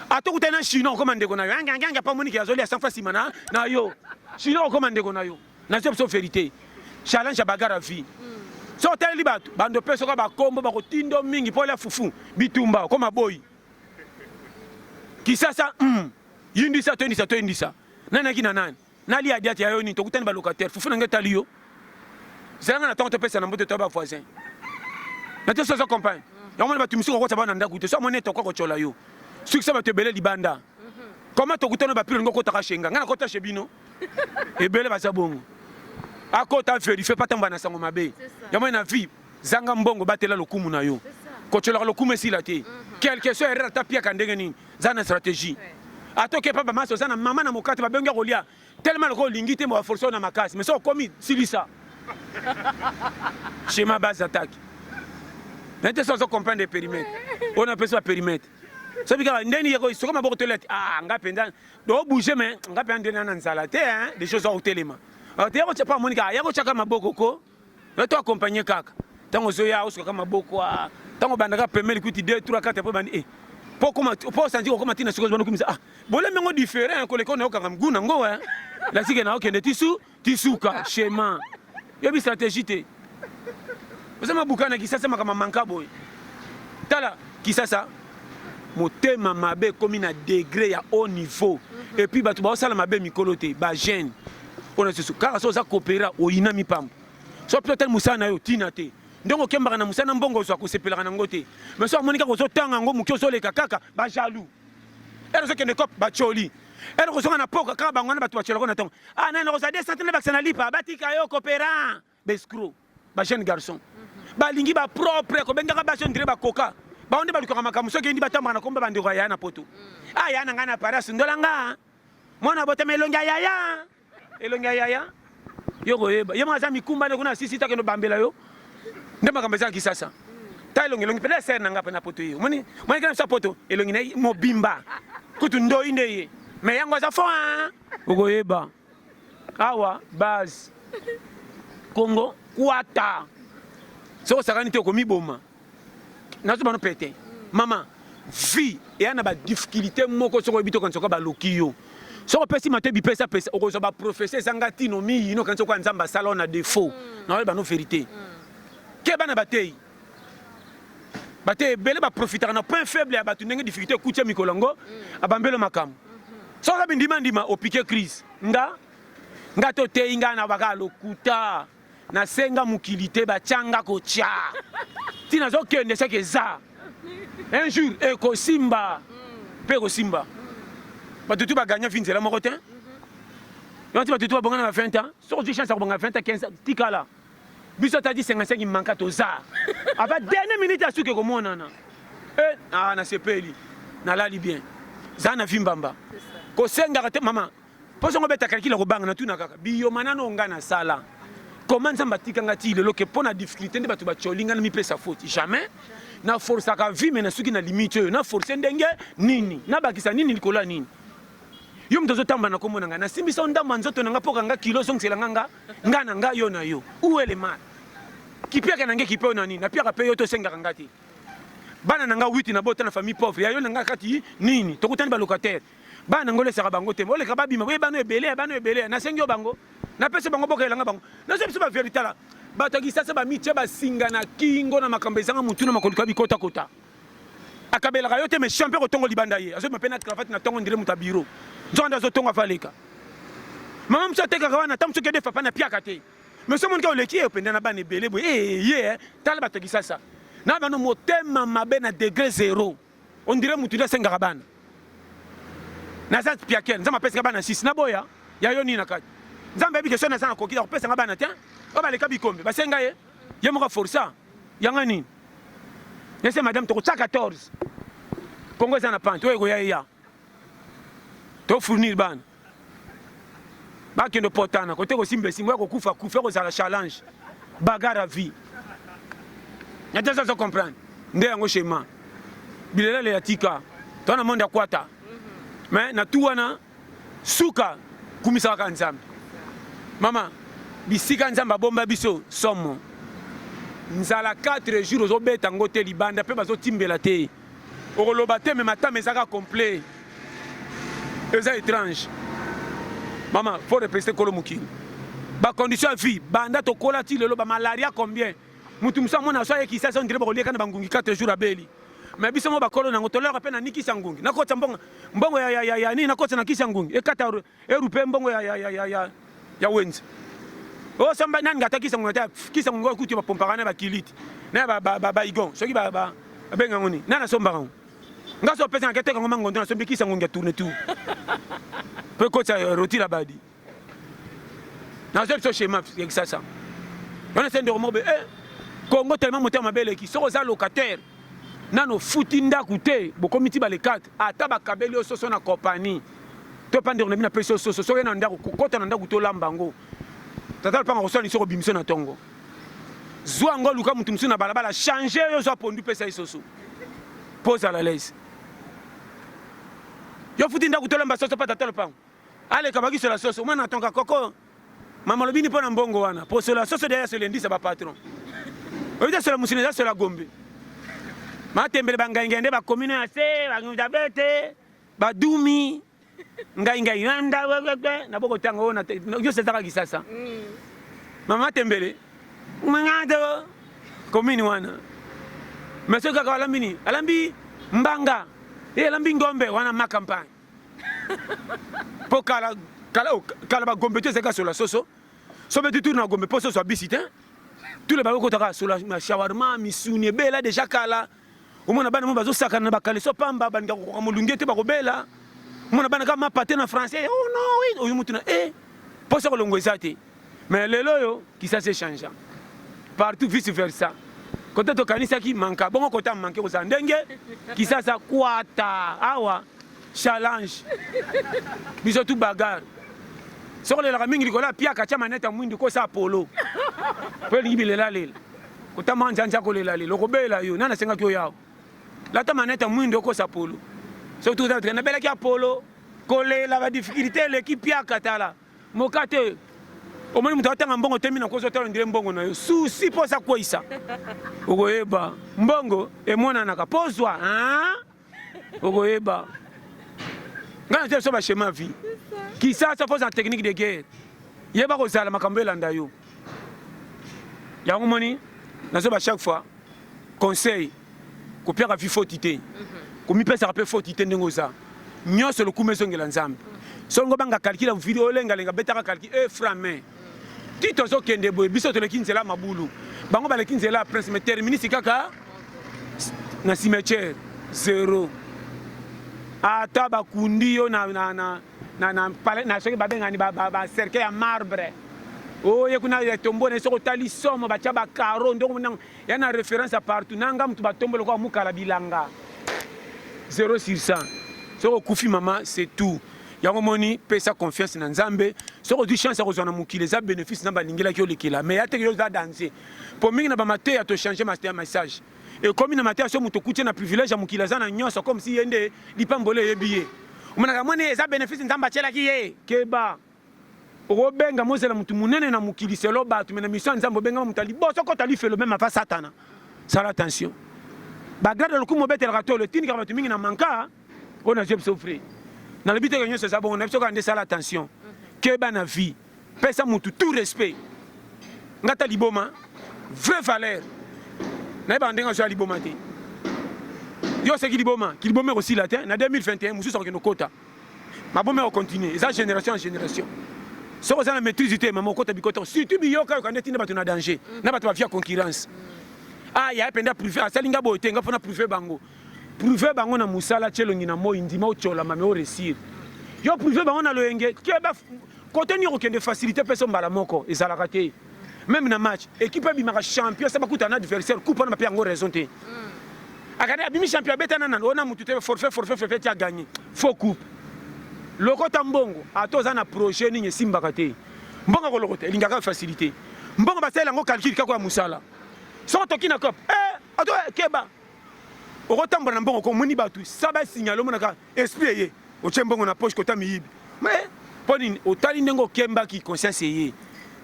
atokuta na chino okoma ndeko na yo nganga pa moniki azoli ya 100 francs nsima na yo chino okoma ndeko na yo nazo biso vérité challenge ya bagara ya vie so otaleli bato bando mpe soka bakombo bakotindo mingi mpo olia fufu bitumba okoma boyi kisasa yindisa toyindisa nanaki na nani nali adiati ya yo nini tokutani balocataire fufu nange tali yo zelanga na ntongo topesa na mbote to bavoisin na te sozo compagne yamoni bato misuku kokota bana ndako te so amoni etoka kocola yo soki sa bato ebele libanda koma tokutana bapilo ngo kotaka shenga nga na kota she bino ebele baza bongo akota vérifie pa ntango bana sango mabe yamoni na vie zanga mbongo batela lokumu na yo kocolaka lokumu esila te quelque soit erreur ata piaka ndenge nini za na stratégie atoke pa bamasi oza na mama na mokate babengi kolia tellement loko olingi te baforce na makasi mais so okomi silisa schéma base attaque nete so comprendre périmètre on appelle ça périmètre so bika ndeni yeko soko maboko toilette nga penda do bouger mais nga penda ndeni na nzala te des choses au telema te yako tapa monika yako chaka maboko ko to accompagner kaka tango zoya usuka maboko tango bandaka pemeli kuti 2 3 4 po bandi po santi kokoma tina sikozo bano kumisa bole mengo différent ko leko na okanga mguna ngo la sike na okende tisuka schéma yobi stratégie te osama bukana kisasa makama manka boy tala kisasa motema mabe komi na degré ya haut niveau et puis bato baosala mabe mikolo te bagene ona susu kaka so oza coopéra oyina mipambo so peut-être mosala na yo tina te ndenge okembaka na mosala na mbongo ozwa kosepelaka nango te mais so amoni kaka ozotanga yango moki ozoleka kaka bajaloux ere ozokende kope bacholi ere kozonga na poka kaka bango wana bato bacholako na ntongo nani kozwa 2 centene bakisa na lipa batika yo coopéra baescro bajeune garçon balingi bapropre kobengaka bajeune dire bakoka baonde balukaka makambo soki endi batambaka na komba bandeko ya na poto ya na ngai na pari asundolanga mwana botema elongi ya yaya elongi ya yaya yo koyeba ye mwaza mikumba nde kuna sisi takendo bambela yo nde makambo eza kisasa ta elongi pele sere na nga pe na poto ye moni kana sa poto elongi na mobimba kutu ndoi nde ye me yango aza fo okoyeba awa base Congo kwata soko sakani te okomiboma nazo bano pete mama vie eya na badifficulté moko soko oyebi tokanisa oka baloki yo soko opesi mato ebipesa pesa okozwa baprofese ezanga tino miyino kanisa okoya nzambe asala na défaut na oyebi bano vérité ke bana batei ebele baprofitaka na point faible ya bato ndenge difficulté ekutia mikolo yango abambelo makambo soko oza bindimandima opike crise nga totei nga na baka lokuta nasenga mokili te batianga kotya ti nazokende seke eza un jour ekosimba mpe ekosimba bato tu baganya vi nzela moko te yo ti bato tu babonga na 20 ans soko ozwi chance ya kobonga 20 15 ans tikala biso tadi 55 manka toza ava dernière minute ya suki ekomonana nasepeli nalali bien za na vimbamba kosengaka te mama mpo songo betaka kila kobanga na tuna kaka biyoma nano nga na sala comment nzambe atikanga ti lelo ke mpo na difficulté nde bato batyolinga na mipesa faute jamais na forsaka vi me na suki na limite oyo na force ndenge nini nabakisa nini likolo ya nini yo moto ozotamba na kombo na ngai nasimbisa ndambo ya nzoto na nga mpo kanga kilo osongiselanga nga na nga yo na yo uele mal kipiaka na nge kipe oyo na nini napiaka mpe yo tosengaka nga te bana na nga 8 na bota na famille pauvre ya yo na nga kati nini tokutani balocataire bana na ngo lesaka bango te oleka babima boye bano ebele nasengi yo bango napesa bango bokelanga bango nazo biso ba vérité la bato kisasa ba mitie basinga na kingo na makambo ezanga mutu na makoluka bikota kota akabelaka yo te mais champion kotongo libanda ye azo mapena na cravate na tongo ndire muta bureau nzonda azo tongo afaleka mama mso tekaka wana tamso kede papa na piaka te mais so monika oleki openda na bana ebele boye ye tala bato kisasa na bano motema mabe na degré 0 on dirait mutu da senga bana na sa piaken nzama pesa bana 6 na boya ya yo ni na kati nzambe ebi question na sana kokida kopesa nga bana te o baleka bikombe basenga ye ye moko força yanga nini yese madame toko 14 Congo eza na pante oyo ya to fournir bana bakendo potana kote kosimba esimbo ya kokufa kufa kozala challenge bagarre à vie nyata ça comprendre nde yango schéma bilele ya tika tona monde akwata mais na tu wana suka kumisaka nzambe mama bisika nzambe abomba biso somo nzala 4 jours ozobeta ngo te libanda mpe bazotimbela te okoloba te me matama ezaka complet eza étrange mama faut répéter kolo mokili bacondition ya vie banda tokola ti lelo bamalaria combien mutu mosu amona so ayekisa so ndire bakolieka na bangungi 4 jours abeli mais biso mo bakolo nango toleka mpe na nikisa ngungi nakota mbongo ya nini nakota na kisa ngungi ekata erupe mbongo ya wenzi o samba nani ngata kisa ngungi kisa ngungi okuti bapompaka na bakiliti na baigon soki babenga ngoni nana sombaka ngaso pesa ngaketeka ngoma ngondo na sombi kisa ngungi ya tourne tout pe kota roti la badi na zo so schéma ça on essaie de remonter Congo tellement moteur mabele ki so za locataire nano futi ndaku te bokomiti bale 4 ata bakabeli ososo na compagnie to pande on na peso soso so na ndaku kota na ndaku to lambango tata panga ko soni so bimiso na tongo zwa ngo luka mutu msu na balabala changer yo so pondu pesa isoso pose à la l'aise yo futi ndaku to lamba soso pata tolo pango ale kabaki sur la soso mwana tonga koko mama lobini pona mbongo wana pose la soso derrière c'est lundi ça ba patron oyo c'est la musine c'est la gombe matembele bangaingende ba commune ase bangudabete badumi ngaingai yanda na boko tanga ona yo c'est ça kisasa mama tembele mangado commune wana mais soki kaka alambi alambi mbanga alambi ngombe wana ma campagne mpo kala bagombe te ezalaka sola soso sobe tu tourne na gombe mpo soso abisi te tous les bakokotaka sola shawarma misuni ebela déjà kala omona bana mo bazosakana na bakaleso pamba baninga kokoka molunge te bakobela omona bana kaka mapate na français oh non oui oyo mutu na mpo sa kolongo eza te mais lelo oyo kisa se changeant partout vice versa kota tokanisaki manka bongo kota manke kozala ndenge kisasa kwata awa challenge biso tu bagarre soko lelaka mingi likolo apiaka tia manete ya mwindu kosa polo po elingi bilela lela kotama nzanza kolela lela okobela yo nana asengaki oyo awa lata manete ya mwindu okosa polo soki tukutaa nabelaki ya polo kolela badifficulté eleki piaka tala moka te omoni moto atanga mbongo te mina kozotala ndire mbongo na yo susi mpo sa kweyisa okoyeba mbongo emonanaka pozwa okoyeba ngai na te so bachema vie kisasa fo za technique de guerre yeba kozala makambo elanda yo yango moni nazoba chaque fois conseil kopiaka vi foti te komipesaka mpe foti te ndenge oza nyonso lokumu ezongela nzambe songo banga calcule video olengalenga betaka calcule frame ti tozokende boye biso toleki nzela mabulu bango baleki nzela prince mais terminisi kaka na cimetière zéro ata bakundi yo na soki babengani bacercle ya marbre oye kuna tombo na soko otali somo batya bakaro ndongo ya na référence ya partout nanga mutu batombola kwa mukala bilanga 0 sur 100 soko okufi mama c'est tout yango moni pesa confiance na nzambe soko du chance ya kozwa na mokili eza bénéfice na balingelaki olekela mais yateke yo oza danse po mingi na bamate ya tochange master message ekomi na mate ya so moto okutie na privilège ya mokili aza na nyonso comme si ye nde lipambolo eyebi ye omonaka moni eza bénéfice nzambe atielaki ye keba okobenga mozela motu monene na mokili selo bato me na mission ya nzambe obengama moto aliboso kota lifelo meme ava satana sala attention bagrade lokumu obetelaka tolo etindikaka bato mingi na manka oyo nazwi biso frère nalobi teke nyonso eza bongo na biso kaka nde sala attention keba na vie pesa motu tout respect ngata liboma vraie valeur nayebaka ndenge azwa liboma te yo seki liboma kiliboma ekosila te na 2021 mosusu akokende okota maboma ekocontinue eza génération en génération soki oza na maîtrise te mama okota bikota surtout biyoka yoka nde tinda bato na danger na bato bafia concurrence yaye mpenza privé asali nga boye te nga mpona privé bango na mosala tie elongi na moi ndima otolama me oresir yo privé bango na loyenge keba kote nini okokende facilité mpe so mbala moko ezalaka te même na match équipe ebimaka champion sa bakuta na adversaire coupe wana bape yango raison te akade abimi champion abetana nani ona mutu te forfait tia gagné faux coupe lokota mbongo ata oza na projet nini esimbaka te mbongo kolokota elingaka facilité mbongo basalela yango calcule kaka ya mosala soko toki na cope ato keba okotambola na mbongo komoni bato sa basignale omonaka esprit eye otie mbongo na poche kota miyibi mais mpo nini otali ndenge okembaki conscience eye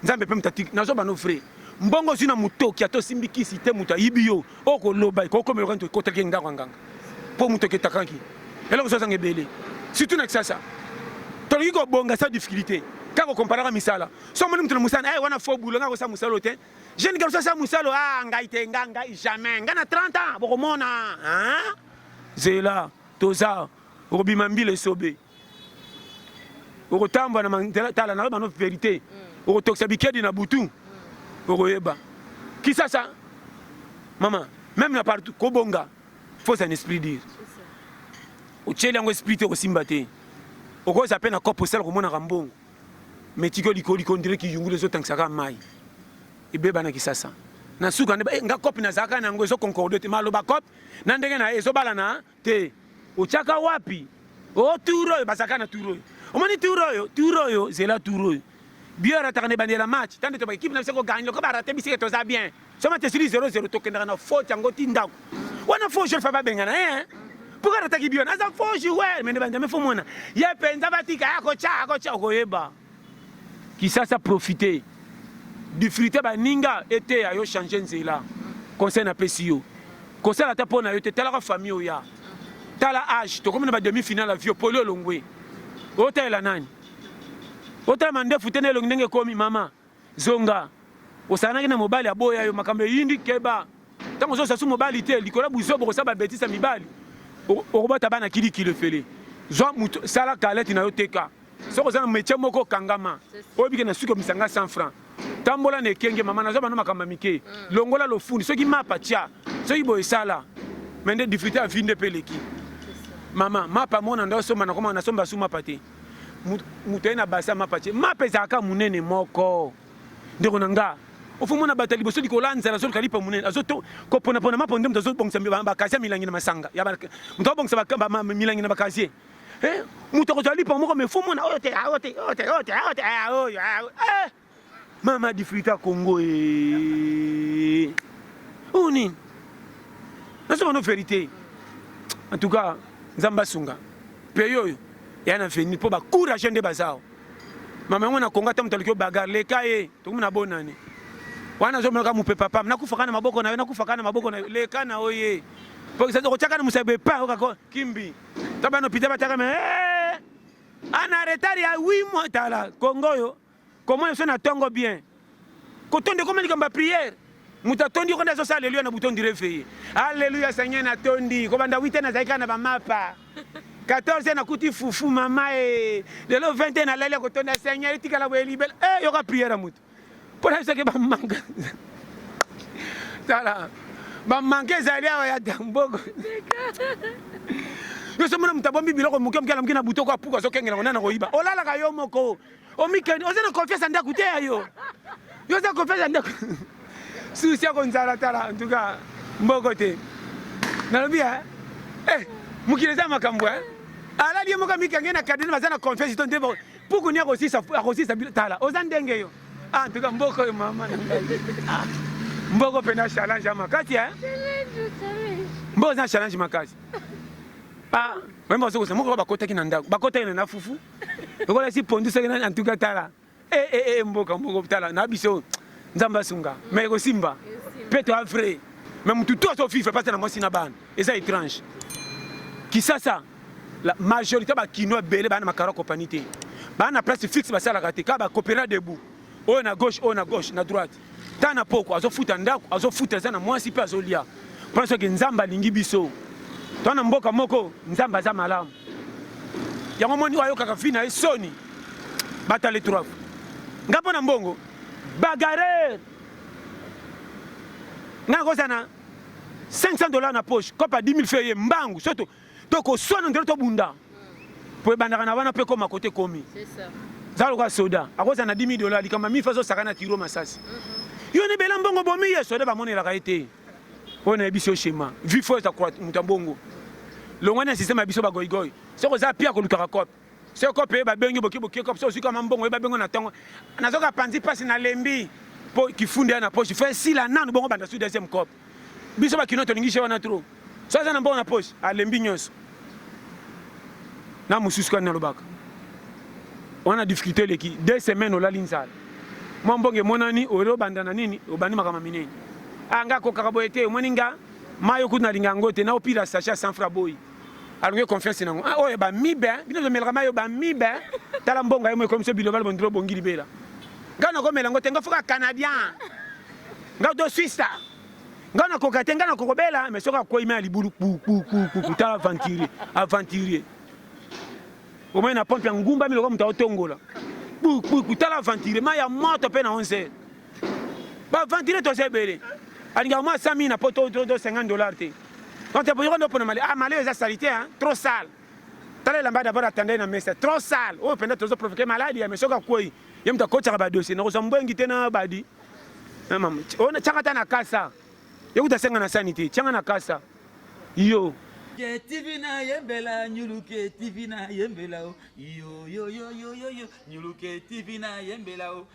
nzambe mpe mutati nazoba no frère mbongo ozwi na motoki ata osimbi kisi te moto ayibi yo okoloba ekokomela kanto ekotelaki ndako ya nganga mpo moto oketakaki eloko so azanga ebele surtout na kisasa toloki kobonga sa difficulté kaka okomparaka misala so omoni moto na mosala wana fo bulo nga kosa mosala te jeune garçon sa mosala ngai te ngai jamais ngai na 30 ans bokomona zela toza okobima mbila esobe okotambwa na tala na bano vérité okotokisa bikedi na butu okoyeba kisasa mama même na partout kobonga faut un esprit dire otieli yango esprit te okosimba te okoza mpe na cope osala komonaka mbongo mais tiko liko ndire kiyungulu ezotangisaka mai ebeba na kisasa na suka nga cope nazalaka na yango ezoconcorde te maloba cope na ndenge na ezobalana te otiaka wapi tour oyo bazalaka na tour oyo omoni tour oyo zela tour oyo bio arataka na ebandela match tande to baekipe na biso koganye loko barate bisike toza bien soma tesili 0-0 tokendaka na faute yango ti ndako wana fo jeu fa babengana pourquoi arataki bio naza fo jouer mais nebandame fo mona ye mpenza batika akocha okoyeba kisasa profiter difrite baninga ete ya yo changer nzela conseil napesi yo conseil ata mpo na yo te talaka famille oya tala age tokomi na bademi finale ya vio poli olongwe otalela nani otalama ndefu te na elongi ndenge ekomi mama zonga osalanaki na mobali aboya yo makambo eyindi keba Tant que ça sous mobile té likola buzo boko sa ba betisa mibali. Okobata bana kili le fele. Zo muto sala kaleti na yo teka. Soko za métier moko kangama. Obi ke na suko misanga 100 francs. Tambola ne kenge mama na zo bana makamba mike. Longola lo fundi soki mapa tia. Soki boy sala. Mende difficulté à vinde peleki. Mama mapa mona ndo so mana koma na somba suma pate. Mutena basa mapa tia. Mapa zaka munene moko. Ndeko nanga. Ofumona batali boso likolanza la sol kalipa munene. Azoto ko pona mapa ndem zo bongsa ba kasia milangi na masanga. Ya ba mto bongsa ba milangi na bakasie. Mutu kozalipa moko me fumona ote. Mama difrita Congo Oni. C'est une vérité. En tout cas, Nzamba Sunga. Peyo yo. Yana fini pour ba courage de bazao. Mama ngona konga tamu talikyo bagar le kaye. Tukuna bonane. Wana zo meka mupe papa. Nakufakana maboko na nakufakana maboko na le kana oye. Pour ça ko chaka na musabe pa ko kimbi. Tabano pita bataka me. Ana retard ya 8 mois tala. Congo yo. Comment ils sont à tongo bien. Quand on dit comment ils prière. Mutatondi ko ndazo sa alléluia na bouton di réveiller. Alléluia Seigneur na tondi. Ko banda 8 na zaika na ba mapa. 14 na kuti fufu mama e. De lo 20 na lele ko tonda Seigneur tikala bo libel. Yoka prière mutu. Pour ça que ba manga. Tala. Ba manke zalia ya dambogo. Yo somona mutabombi biloko muke mukala mukina butoko apuka so kengela ngona na koiba. Olala ka yo moko. Omikeni ozena confiance ndaku te yo. Yo za confiance ndaku. Souci à Gonzala Tala, en tout cas, Mbogote. Nalobia, Mukileza Makambo, ala liye moka mikangena na kadena bazana confiance ton debo. Pour qu'on y a aussi ça Tala. Ozandenge yo. En tout cas, Mboko mama. Mboko pena challenge makati Mboza challenge makati. Même si vous savez, bakota kinanda, bakota ina fufu. Okola si pondu en tout cas Tala. Mboko Tala na biso. Nzamba Sunga, mais aussi Simba. Peut-être vrai. Même tout au FIFA parce que na mosi na ban. Et ça étrange. Qui ça la majorité ba kino belé ba na makaro compagnie. Ba na place fixe ba sala raté ka ba coopérer debout. On à gauche, na droite. Tana poko azo futa ndako, azo futa za na mosi pe azo lia. Parce que Nzamba lingi biso. Tona mboka moko Nzamba za malamu. Ya momoni wayo kaka fina e soni. Batale trois. Ngapo na mbongo. Bagarre. Nga kozana $500 na poche, kopa 10 000 feuilles mbangu surtout. Donc au soin de to bunda. Pour bandaka na wana pe koma côté komi. C'est ça. Zalo ka soda. Akozana $10 000 likama mi fazo sakana tiro masasi. Yo ne bela mbongo bomi yeso de ba monela ka été. On a biso schéma. Vi faut ta croître mutambongo. Longwana système abiso ba goigoy. C'est ko za pia ko lukaka kope. C'est quoi payer ba bengi boki comme ça aussi comme mbongo ba bengo na tango. Nazoka panzi passe na lembi. Po ki funde na poche fait si la nanu bongo banda su deuxième cop. Biso ba kinoto lingi shewa na trop. Ça na bongo na poche a lembi nyos. Na mususu kana lobaka. On a difficulté les qui 2 semaines au la linsal. Mon bonge monani oro banda na nini obani makama minene. Anga ko kakaboete moninga mayo kuna linga ngote na opira sachet 100 francs boy. Alors confiance nango. Oh ba mibe, bino zo melaka mayo ba mibe. Tala mbonga yemo comme ce bilobal bondro bongi libela. Ngana ko melango tenga fuka canadien. Ngado suisse. Ngana ko katenga na ko bela mais soka ko ime libulu tala aventurier. Au moins na pompe ngumba miloko muta otongola. Tala aventurier maya moto pe na 11. Ba aventurier to sebele. Alinga moi 100 000 na poto $50 te. Quand tu as pour Malais, Malais est salité, hein? Trop sale. Tu as l'ambassadeur d'abord attendre dans messe, trop sale. Oh, pendant que tu as provoqué maladie, mais ce quoi, il y a un coach à dossier. Nous sommes bons qui t'en badi. Maman, on a tchangata na casa. Il y a un na sanité, tchanga na casa. Yo. TV na yembela nyuluke TV na yembela yo nyuluke TV na yembela yo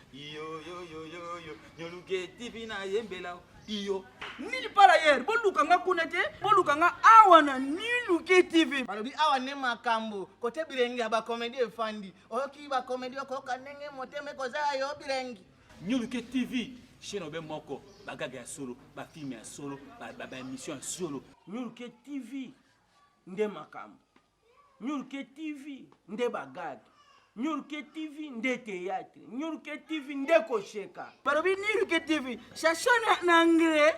nyuluke TV na yembela yo nini par ailleurs bolukanga kunete bolukanga awa na Niluke TV balobi awa ne makambo kote birengi aba comédie efandi oki ba comédie ko kanenge moteme ko za yo birengi Niluke TV chaîne obe moko bagaga ya solo ba film ya solo ba émission ya solo Niluke TV nde makambo Niluke TV nde bagade Niluke TV nde théâtre Niluke TV nde kosheka balobi Niluke TV chansons na anglais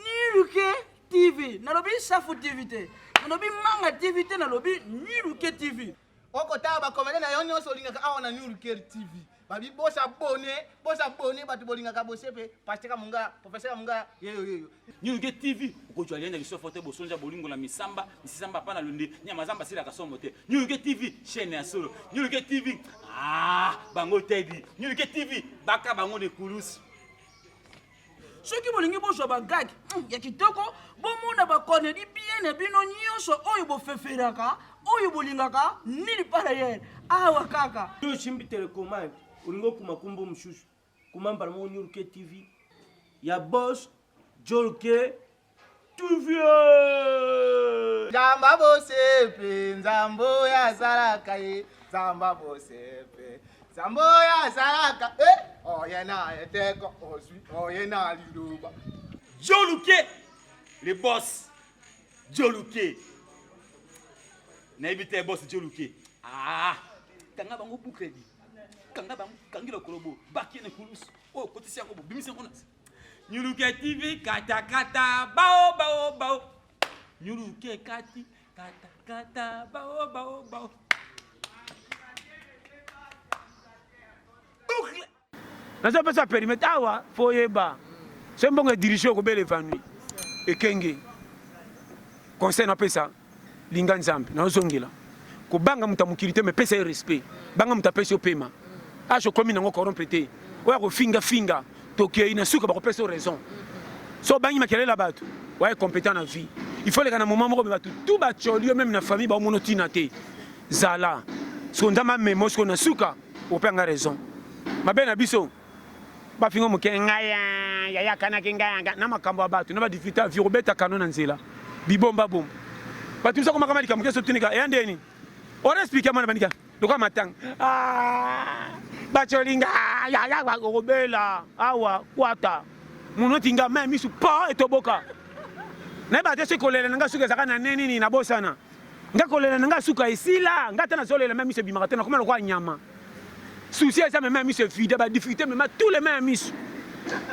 Niluke TV. Nalobi Safu TV te. Nalobi Manga TV te. Nalobi Niluke TV. Okota bakomene na yonyo solingaka awa na Niluke TV. Babi bosa bone batu bolingaka bosepe pasteur munga professeur munga yeyo. Niluke TV ukojwa lienda lisofote bosonja bolingo na misamba pana lunde nyama zamba sila kasombo te. Niluke TV chaîne ya solo. Niluke TV bango tedi. Niluke TV baka bango de kulusi. Soki bolingi bozwa bagagi ya kitoko bomona bakoneli bien na bino nyonso oyo bofeferaka oyo bolingaka nili para yene awa kaka yo chimbi telecommande ulingo kumakumbu mshushu kumamba mo Niluke TV ya boss Jolke TV Zamba bosepe nzambo ya saraka ye zamba bosepe Zambo ya saraka oyena eteko osui oyena liluba Joluke le boss Joluke na ibite boss Joluke kanga bango boucledi kanga bango kangilo kolobo bakine kulus kotisi yango bimisi yango nasi Niluke TV kata bao Niluke kata bao nazo pesa périmètre awa foyeba c'est bon diriger ko bele vanui ekenge conseil na pesa linga nzambe na ozongela ko banga mutamukirite me pesa respect banga mutapesa opema acho komi nango corrompre oya ko finga tokei na suka ba ko pesa raison so bangi makelela batu ouais compétent na vie il faut les gars na moment moko batu tout ba cholio même na famille ba monotina te zala so ndama memo so na suka opanga raison mabena biso ba fingo mukenga ya kana kinga na makambo abatu na ba difficulté vi robeta kanona nzela bibomba bomba batu sako makama likamke so tunika yandeni ora expliquer mana banika lokwa matang ba cholinga ya ba robela awa kwata muno tinga même misu pa etoboka na ba tese kolela nga suka zaka na neni na bosana nga kolela nga suka isila nga tana zolela même misu bimaka tena kuma lokwa nyama souci ça même misu vide ba difficulté même tous les mêmes misu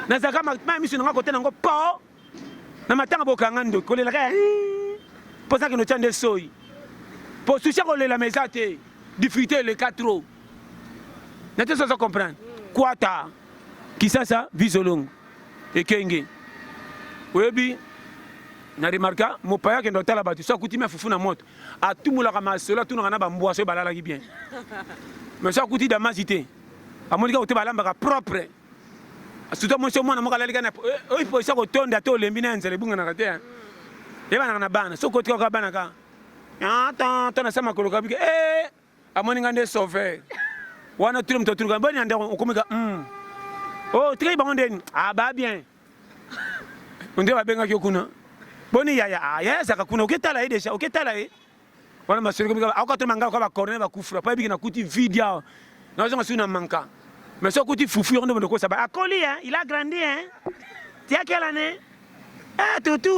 na zaka même misu nga côté nango pa na matanga bokanga ndo kolela ka pour ça que nous tande soi pour souci kolela mesate difficulté le 4 trop na te ça comprendre kwata kisasa visolong ekenge oyebi na remarka mopaya ke ndotala batu so kuti me fufu na moto atumula kama solo tunaka na bambwa so balala ki bien mais so kuti da mazité amoni ka ote balamba ka propre surtout mo so mwana mo kala likana oi po so ko tonda to lembi na nzele bunga na kate e bana na bana so kuti ka bana ka ta na sama koloka bike amoni ngande sauver wana tulum to truka bani ande okomeka oh très bon den ba bien on doit benga kyokuna boni ya zaka kuna oketala ide sha oketala wana masiri ko akato manga ko ba corner ba kufura pa biki na kuti video na zonga suna manka mais so kuti fufu on de ko ça ba akoli il a grandi tu as quelle année tutu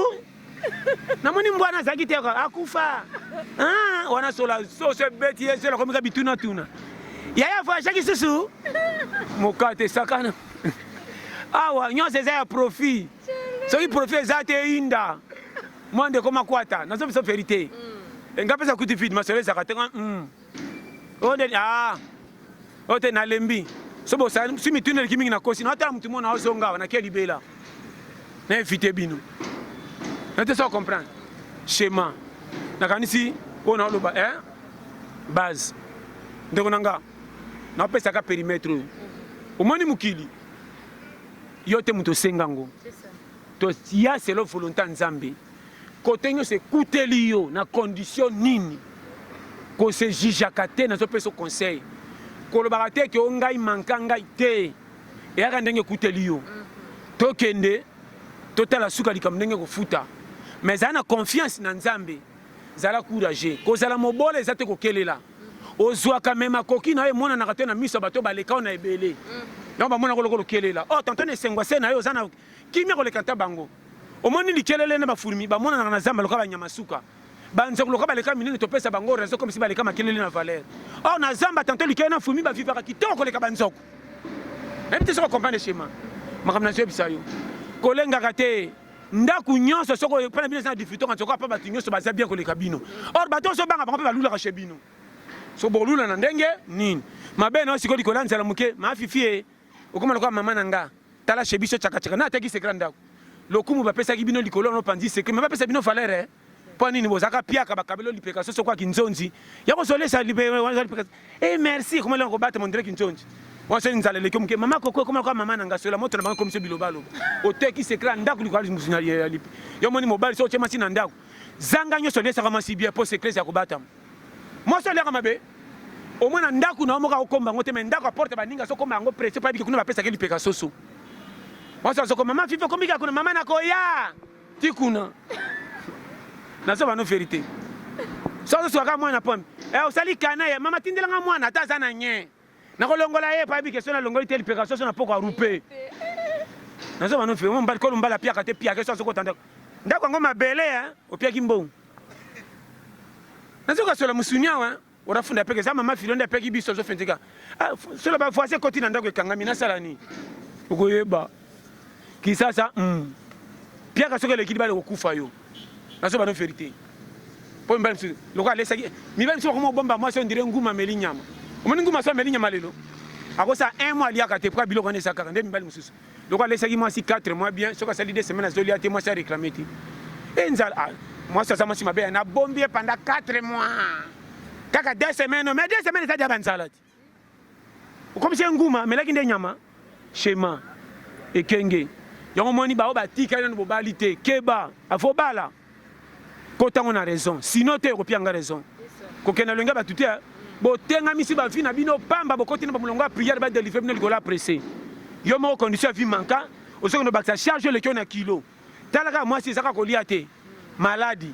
na moni mbwana zaki te ko akufa wana sola so se beti c'est la komika bituna tuna ya fa shaki susu mokate sakana awa nyose za profit so il profit zate inda mwande koma kwata na so vérité ngapesa kuti feed masole zakatenga onde ote na lembi so bo sa simi tunel kimingi na kosi na ata mtu mona ozonga na keli bela na invité bino na te so comprendre schéma na kanisi ona loba base ndeko nanga na pesa ka périmètre omoni mukili yote muto sengango to ya selo volonté nzambe côté nyo se kuteli yo na condition nini ko se jijaka te na zo peso conseil ko lo bagate ke ongai manka ngai te ya ka ndenge kuteli yo to kende to tala suka likam ndenge ko futa mais ana confiance na nzambe zala courage ko zala mobole zate ko kelela ozwa ka mema koki na ye mona na katena miso bato baleka na ebele donc ba mona ko kelela tonton esengwa se na yo zana kimi ko le kanta bango omoni likelele na bafurmi ba mona na zamba loka banyama suka banze ko loka baleka minene to pesa bango rezo comme si baleka makelele na valeur na zamba tonton likelele na furmi ba vivaka kitoko le kabanzoko même te so comprendre schéma makamna je bisayo kolenga kate ndako nyonso soko pena bino sana difficulté quand soko pa batu nyonso baza bien koleka bino or bato so banga bango pe balula chez bino so bolula na ndenge nini mabe na siko likola nzala muke ma fifi okoma kwa mama nanga tala chez biso chaka chaka na teki secret ndako lokumu bapesa ki bino likolo no pandi secret mais bapesa bino valeur po nini bozaka piaka bakabelo lipeka so kwa kinzonzi yako solesa lipeka merci comment là ko battre mon direct kinzonzi on se nzala leke muke mama koko comment kwa mama nanga sola moto na bango comme bilobalo oteki secret ndako likolo musunya lipe yo moni mobile so chema sina ndako zanga nyoso lesa kama si bien po secret ya ko battre moi so leka mabe au moins ndako na moka okomba ngote mais ndako apporte baninga so komba ngo presse pa biki kuna bapesa ke lipeka soso moi so ko mama fifa komika kuna mama nako ya tikuna na so bano vérité so so ka mwana pom osali kana ya mama tindelanga mwana ata za na nye na kolongola ye pa biki so na longoli te lipeka soso na poko arupe na so bano vérité mo mbali ko lumbala pia ka te pia ke so ko tanda ndako ngo mabele opia kimbo na so ka so la musunya wa orafunda peke za mama filonda peke biso zo fentika so la ba foise koti na ndako ekangami na sala ni ukoyeba kisasa pia ka so ke lekili ba le kokufa yo na so ba no vérité po mbali so loka lesa mi ba so ko bomba moi so ndire nguma meli nyama omoni nguma so meli nyama lelo akosa 1 mois liaka te pour biloko ne sakaka ndé mi bali mususu loka lesa ki moi si 4 mois bien so ka sali 2 semaines zo liate moi ça réclamer ti enzala moi ça moi si mabe na bombier pendant 4 mois kaka 2 semaines mais 2 semaines ça déjà banzala ti comme c'est nguma mais la kinde nyama schéma et kenge yango moni ba tika no bobalite keba afo bala kota on a raison sinon te européen nga raison ko kena lenga ba tuté bo tenga misi ba fi na bino pamba bo kotina ba mulonga prière ba délivrer bino likola pressé yo mo condition vie manka o so no baksa charge le kiona kilo talaka moi si saka ko liate maladie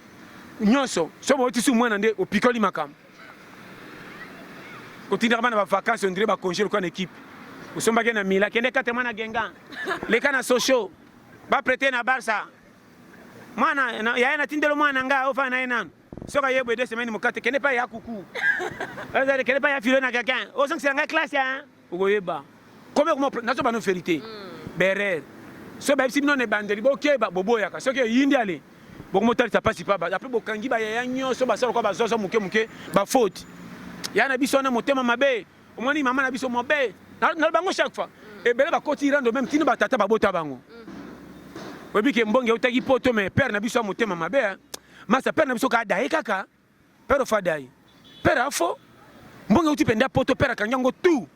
nyonso so bo tisu mwana nde o pikoli makam kotina bana ba vacances on dirait ba congé ko en équipe usomba ke na mila kende 4 mois na genga le kana socio ba prêter na Barça mwana ya na tindelo mwana nga ofa na enano soka yebo 2 semaines mukate kende pa ya kuku azale kende pa ya filo na quelqu'un o song sanga classe hein ugoyeba comment na so ba no vérité berer so ba sibino ne bandeli bokeba boboya ka soki yindi ale bokomotal ta pasi pa après bokangi ba ya nyoso ba sala ko ba zozo muke ba faute ya na biso na motema mabe omoni mama na biso mabe na bango chaque fois et bele ba koti rando même tino ba tata ba bota bango webi ke mbonge utaki poto mais père na biso motema mabe masa père na biso ka dai kaka père fa dai père afo mbonge utipenda poto père kanyango tout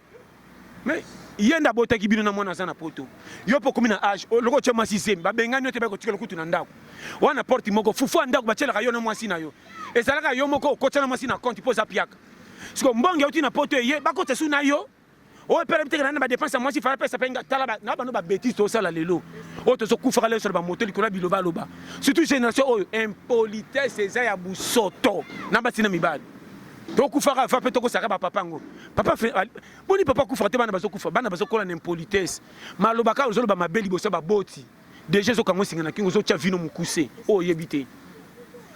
mais yenda bota ki bino na mwana sana poto yo po komina age loko chema système ba bengani ote ba ko tikelo kutu na ndako wana porte moko fufu ndako ba chela ka yo na mwasi na yo ezalaka yo moko ko chela mwasi na compte poza piaka siko mbonge uti na poto ye ba ko tesu na yo o pere biteke na ba dépense moi si fala pesa penga tala na ba no ba bêtise to sala lelo o to so kufa le sur ba moto likola biloba loba surtout génération o impolitesse eza ya busoto na ba tina mibali to kufa ka fa peto ko saka ba papa ngo papa boni papa kufa te bana ba so kufa bana ba so kola na impolitesse maloba ka zo ba mabeli bo so ba boti déjà zo kango singa na kingo zo tia vino mukuse o yebite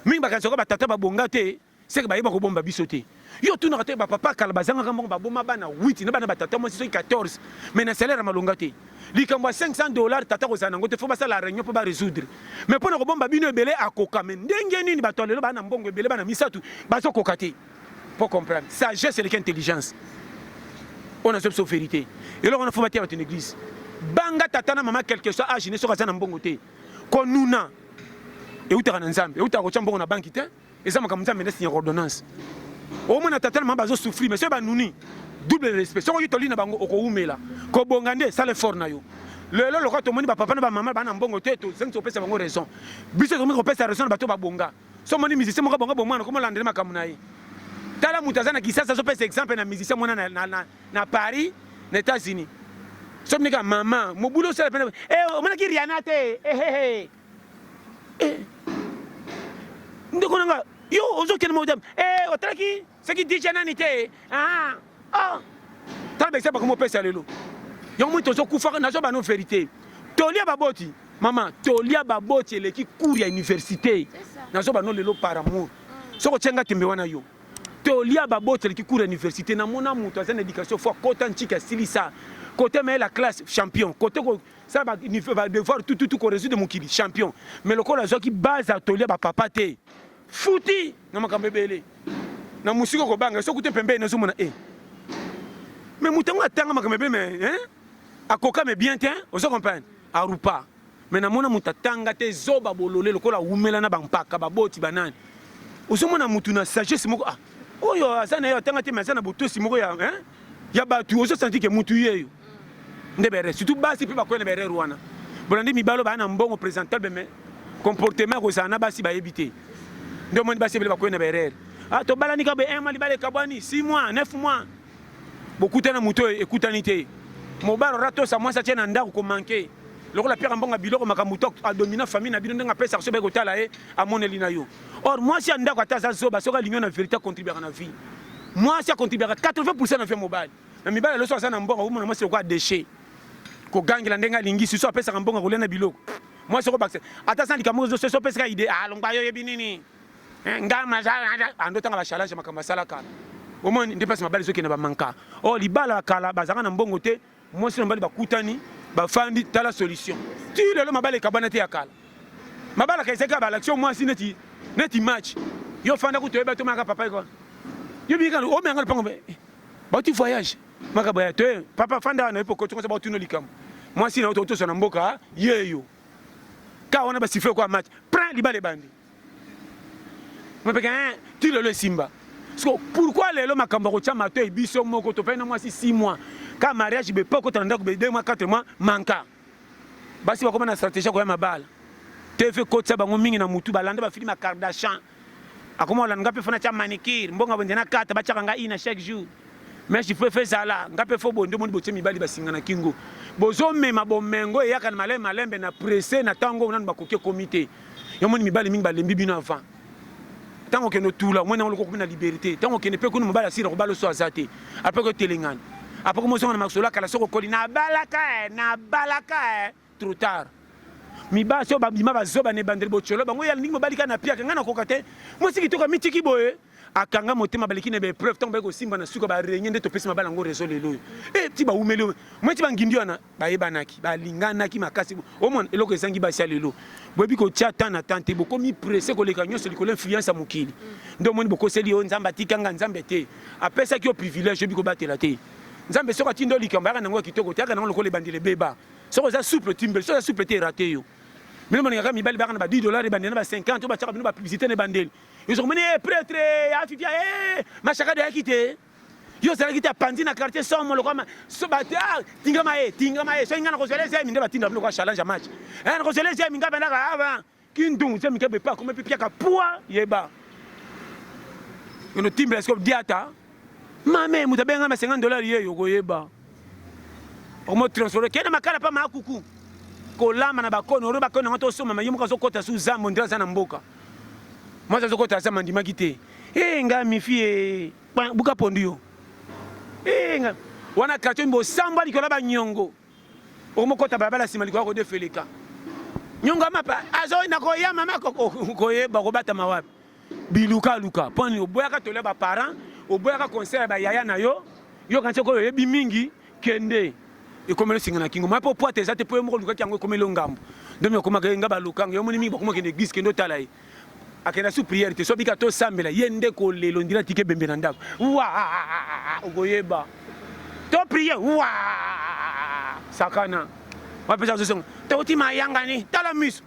mingi ba ka so ba tata ba bonga te c'est que ba yeba ko bomba bisote yo tu n'as pas papa kalabazanga kambo ba boma bana 8 na bana batata moi c'est 14 mais na salaire malonga te likambo $500 tata ko zana ngote fo ba sala réunion pour ba résoudre mais pour ko bomba bino ebele akoka mais ndenge nini batolelo bana mbongo ebele bana misatu bazo kokate pour comprendre sagesse et l'intelligence on a cette vérité et là on a faut bâtir une église banga tata na mama quelque chose âge ne so zana mbongo te ko nuna et utaka na nzambe et utaka ko chambongo na banki te et ça makamuza mais signer ordonnance au moins tata na bazo souffrir mais c'est ba nuni double respect so ko yitoli na bango oko umela ko bongande ça le fort na yo le lo ko to moni ba papa na ba mama ba na mbongo teto senso pesa bango raison biso ko pesa raison ba to ba bonga so moni musicien mo ka bonga bomwana ko mo landele makamuna yi tala mutazana kisasa so pesa exemple na musicien mona na Paris na États-Unis so mnika mama mo boulot c'est o mona ki Rihanna te ndeko nanga yo ozo kene mo dem otraki ce qui dit jananité tal be ça ba comme pesa lelo yo mo to so kufa na so ba no vérité tolia baboti mama tolia baboti le ki cours ya université na so ba no lelo par amour so ko tsenga tembe wana yo tolia baboti le ki cours ya université na mona muto azana éducation fo kota nchika silisa côté mais la classe champion côté ko ça va devoir tout corréger de mokili champion mais le kola zoki base atelier ba papa te fouti na makambe belé na musiko ko banga so kuté pembe na zo mona mais mutango atanga makambe mais hein akoka mais bien tiens on se comprend arupa mais na mona mutatanga te zoba bololé le kola umela na bampaka baboti banani ozomona mutu na sagesse moko oyo azana yo atanga te mais azana botosi moko ya hein ya batu ozo senti que mutu yeyo ndebere surtout basi pe bakoyena bere rwana bolandi mibalo bana mbongo présentable mais comportement ko sana basi ba éviter ndo moni basi bele bakoyena bere to balani ka be 1 mois libale kabani 6 mois 9 mois bokutana muto ekutani te mobalo rato sa moi ça tient ndako ko manquer lokola père mbonga biloko makamuto a dominer famille na bino ndenga pesa so be ko tala a moneli na yo or moi si ndako ataza zoba soka l'union na vérité contribuer na vie moi si contribuer 80% na vie mobile na mibale lo so sana mbonga umona moi c'est quoi déchet ko gangela ndenga lingi so apesa mbonga kolena biloko moi soko bakse ata sandi kamozo so pesa idée longba yo yebi nini ngama za ando tanga ba challenge makamba sala kala au moins ndepesa mabali so kena ba manka libala kala bazanga na mbongo te moi si mbali bakutani ba fandi tala solution ti lelo mabali kabana te yakala mabala ka iseka ba l'action moi si neti match yo fanda ku toyeba to maka papa ko yo bi kan o menga pango ba tu voyage maka ba te papa fanda na epoko to ko ba tu no likam moi si na to so na mboka yeyo ka ona ba siffler quoi match prends libale bandi moi pe kan ti lelo simba pourquoi lelo makambo ko chama to ebiso moko to pena moi si 6 mois ka mariage be poko tanda ko be 2 mois 4 mois manka basi ba ko na stratégie ko ya mabala TV kotsa bango mingi na mutu balanda ba filima Kardashian akoma la ngape fona cha manikir mbonga bonde na kata ba chaka nga ina chaque jour mais je peux faire ça là ngape fo bondo mo bote mibali basinga na kingo bozo mema bomengo ya kan malembe na pressé na tango nan ba koke comité yo moni mibali mingi balembi bino avant tango ke no tula mwana ngolo ko na liberté tango ke ne pe ko no mobala sira ko balo so azate après ko telengana après ko mo songa na maksola kala soko koli na balaka trop tard miba so ba bima bazoba ne bandeli bocholo bango ya ningi mobali kana pia kanga na kokate mo siki toka mitiki boye akanga motema baliki ne be preuve tango ba ko simba na suka ba renye nde to pesi mabala ngo réseau lelo ti ba umelo mo ti bangindio na ba yebanaki ba lingana ki makasi o mon eloko ezangi ba sia lelo bobi ko tata na tante boko mi pressé ko leka nyoso likolo influence mukili ndo moni boko seli o nzamba tikanga nzambe te apesa ki o privilège biko batela te nzambe soko tindo likamba kana ngo kitoko tiaka na lokole bandile beba soko za souple timbe soko za souple te raté yo mais mon gars mibali bana ba $10 bandena ba 50 ba tchaka bino ba publicité ne bandeli ils ont mené prêtre ya fifia machaka de akité yo sala kita pandi na quartier somo lo kama so bata tingama so ngana ko zeleze mi ndeba tinda bino kwa challenge match ko zeleze mi ngaba na ava kindung se mi kebe pa comme pipia ka poa yeba no timbre scope diata mame mutabenga ma $50 yeyo ko yeba o mo transfert kena makala pa makuku kolama na bakono ro bakono ngato soma mayimu ka sokota su zambo ndira sana mboka moi zo kota sama ndima kite nga mi fie buka pondio nga wana karton bo samba likola ba nyongo o mo kota babala sima likola ko defeleka nyongo mapa azo na ko ya mama ko yeba ko bata mawapi biluka luka poni oboya ka tole ba parents oboya ka conseil ba yaya na yo kanche ko yebi mingi kende ekomelo singa na kingo mapo po ateza te po mo luka kyango ekomelo ngambo ndomi okoma nga ba lukanga yo moni mi bakoma kende église kendo tala akena su prière te so bika to sambela yende ko lelo ndira tike bembe na ndako wa ogoyeba to prière wa sakana wapesa zo songa to utima yanga ni tala miso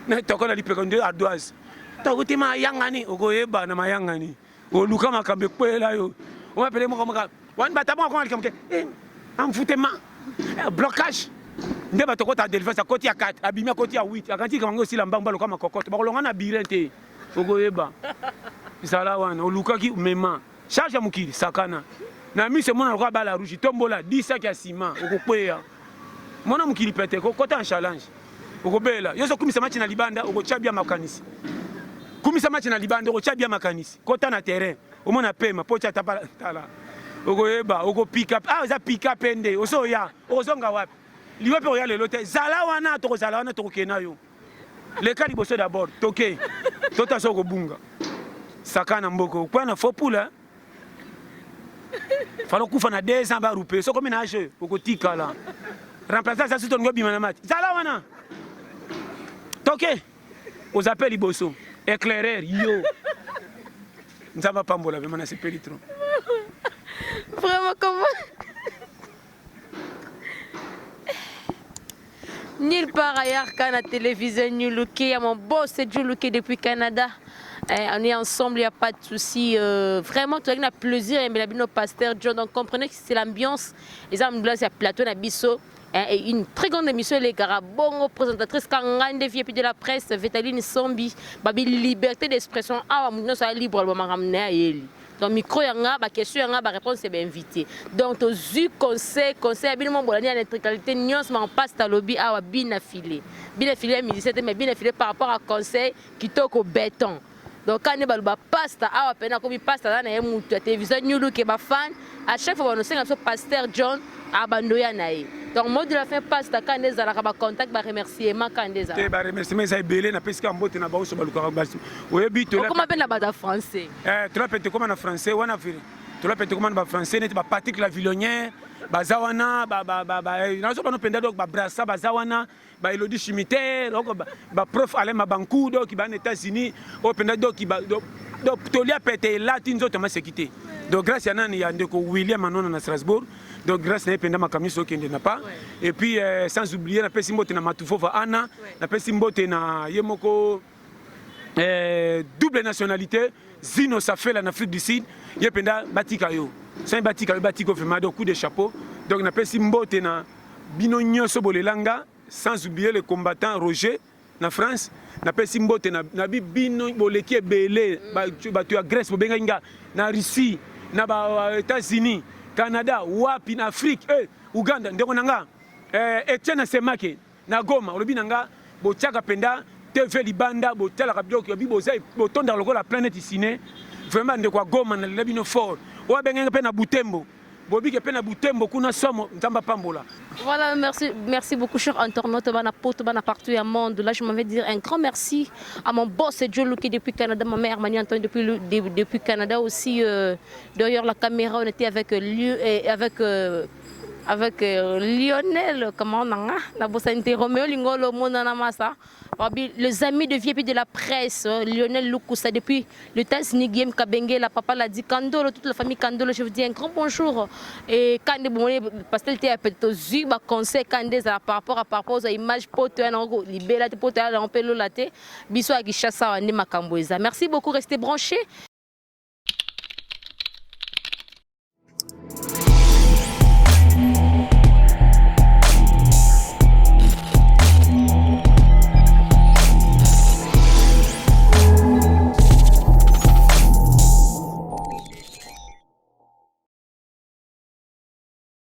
na tokola lipeka ndo ardoise to utima yanga ni ogoyeba na mayanga ni oluka makambe kwela yo o mapele mo kama wan batabo ko alikamke amfutema blocage nde batokota délivrance akoti ya 4 abimi akoti ya 8 akanti kama ngo sila mbamba lokama kokoto bakolonga na birente ogoyeba isala wana olukaki mema charge mukili sakana na mise mona lokwa bala rouge tombola 10 sacs ya ciment okokweya mona mukili pete kokota en challenge okobela yoso kumisa match na libanda okochabia makanisi kumisa match na libanda okochabia makanisi kota na terrain omona pema pocha tala ogoyeba okopika za pika pende osoya ozonga wapi liwe pe oya lelo te zala wana tokokena yo leka liboso d'abord toke tota soko bunga sakana mboko kwa na fopula falo kufa na 2 ans ba rupe soko ménage okotika la remplaçant ça sur ton gobi manamat. Zala wana. Toké. Aux appels iboso. Éclaireur yo. Nzamba pambola vraiment na c'est pelitron. Vraiment comment? Nulle part ailleurs qu'à la télévision New Looké, il y a mon boss c'est New Looké depuis Canada. On est ensemble, il n'y a pas de souci. Vraiment, tu as un plaisir, mais nos pasteurs John, donc comprenez que c'est l'ambiance. Les hommes blancs, c'est plateau Nabiso. Et une très grande émission, les Garabongo, présentatrice Kangande, vie de la presse, Vétaline Sombi, Babi liberté d'expression. Ah, nous sommes libres, on va ramener à elle. Donc, micro, il y a une question, il y a une réponse, c'est bien invité. Donc, tu as eu conseil, habilement, bon, il y a une qualité, nous sommes passe à lobby, à bien affilé. Bien affilé, mais bien affilé par rapport à conseil qui toque au béton. Donc quand on a pasta, on a pasta dans la télévision New Look et fan, à chaque fois on a un pasteur John abandonné. Donc moi de la fin pasta quand on a contact, ba remerciement quand on a. Ba remerciement ça belé na pesika mbote na ba so baluka basi. Oyebi to la. Comment appelle la bata français? Tu l'appelles comment en français ou en affaire? Tu l'appelles comment en français? N'est pas Patrick la Villonnière, bazawana na so ba no penda donc ba brassa bazawana. Ba Elodie Chimitaire, ba prof Alain Mabankou donc qui va aux États-Unis, au penda donc qui va donc tolia pété là tinzo tama sécurité. Donc grâce à nani ya ndeko William Manon na Strasbourg. Donc grâce à penda makamni so qui n'a pas. Et puis sans oublier na pesi mbote na Matufova Anna, na pesi mbote na yemoko double nationalité, Zino Safela en Afrique du Sud, yependa batika yo. C'est batika batiko vraiment donc coup de chapeau. Donc na pesi mbote na bino nyoso bolelanga. Sans oublier les combattants Roger na France na pesi mbote na bino boleki ebele batu ya Grèce bobenga na Russie na ba États-Unis Canada wapi na Afrique Uganda ndeko nanga Etienne Semake na Goma olobi nanga botiaka penda TV libanda botala kabio ki boza botonda lokola planète ciné vraiment ndeko Goma na lebino fort wa benga pe na Butembo. Voilà, merci beaucoup, cher internaute, partout au monde. Là, je m'avais dire un grand merci à mon boss, Joe Luki depuis Canada, ma mère, Mani Antoine depuis Canada aussi. Derrière la caméra, on était avec Lionel, comment on a Roméo Lingolo, Monanamasa. Les amis de VIP de la presse, Lionel Lukusa, depuis le Tasni Game Kabenge, la papa l'a dit, Kandolo, toute la famille Kandolo, je vous dis un grand bonjour. Et quand parce qu'elle était à petit conseil par rapport aux images, merci beaucoup, restez branchés.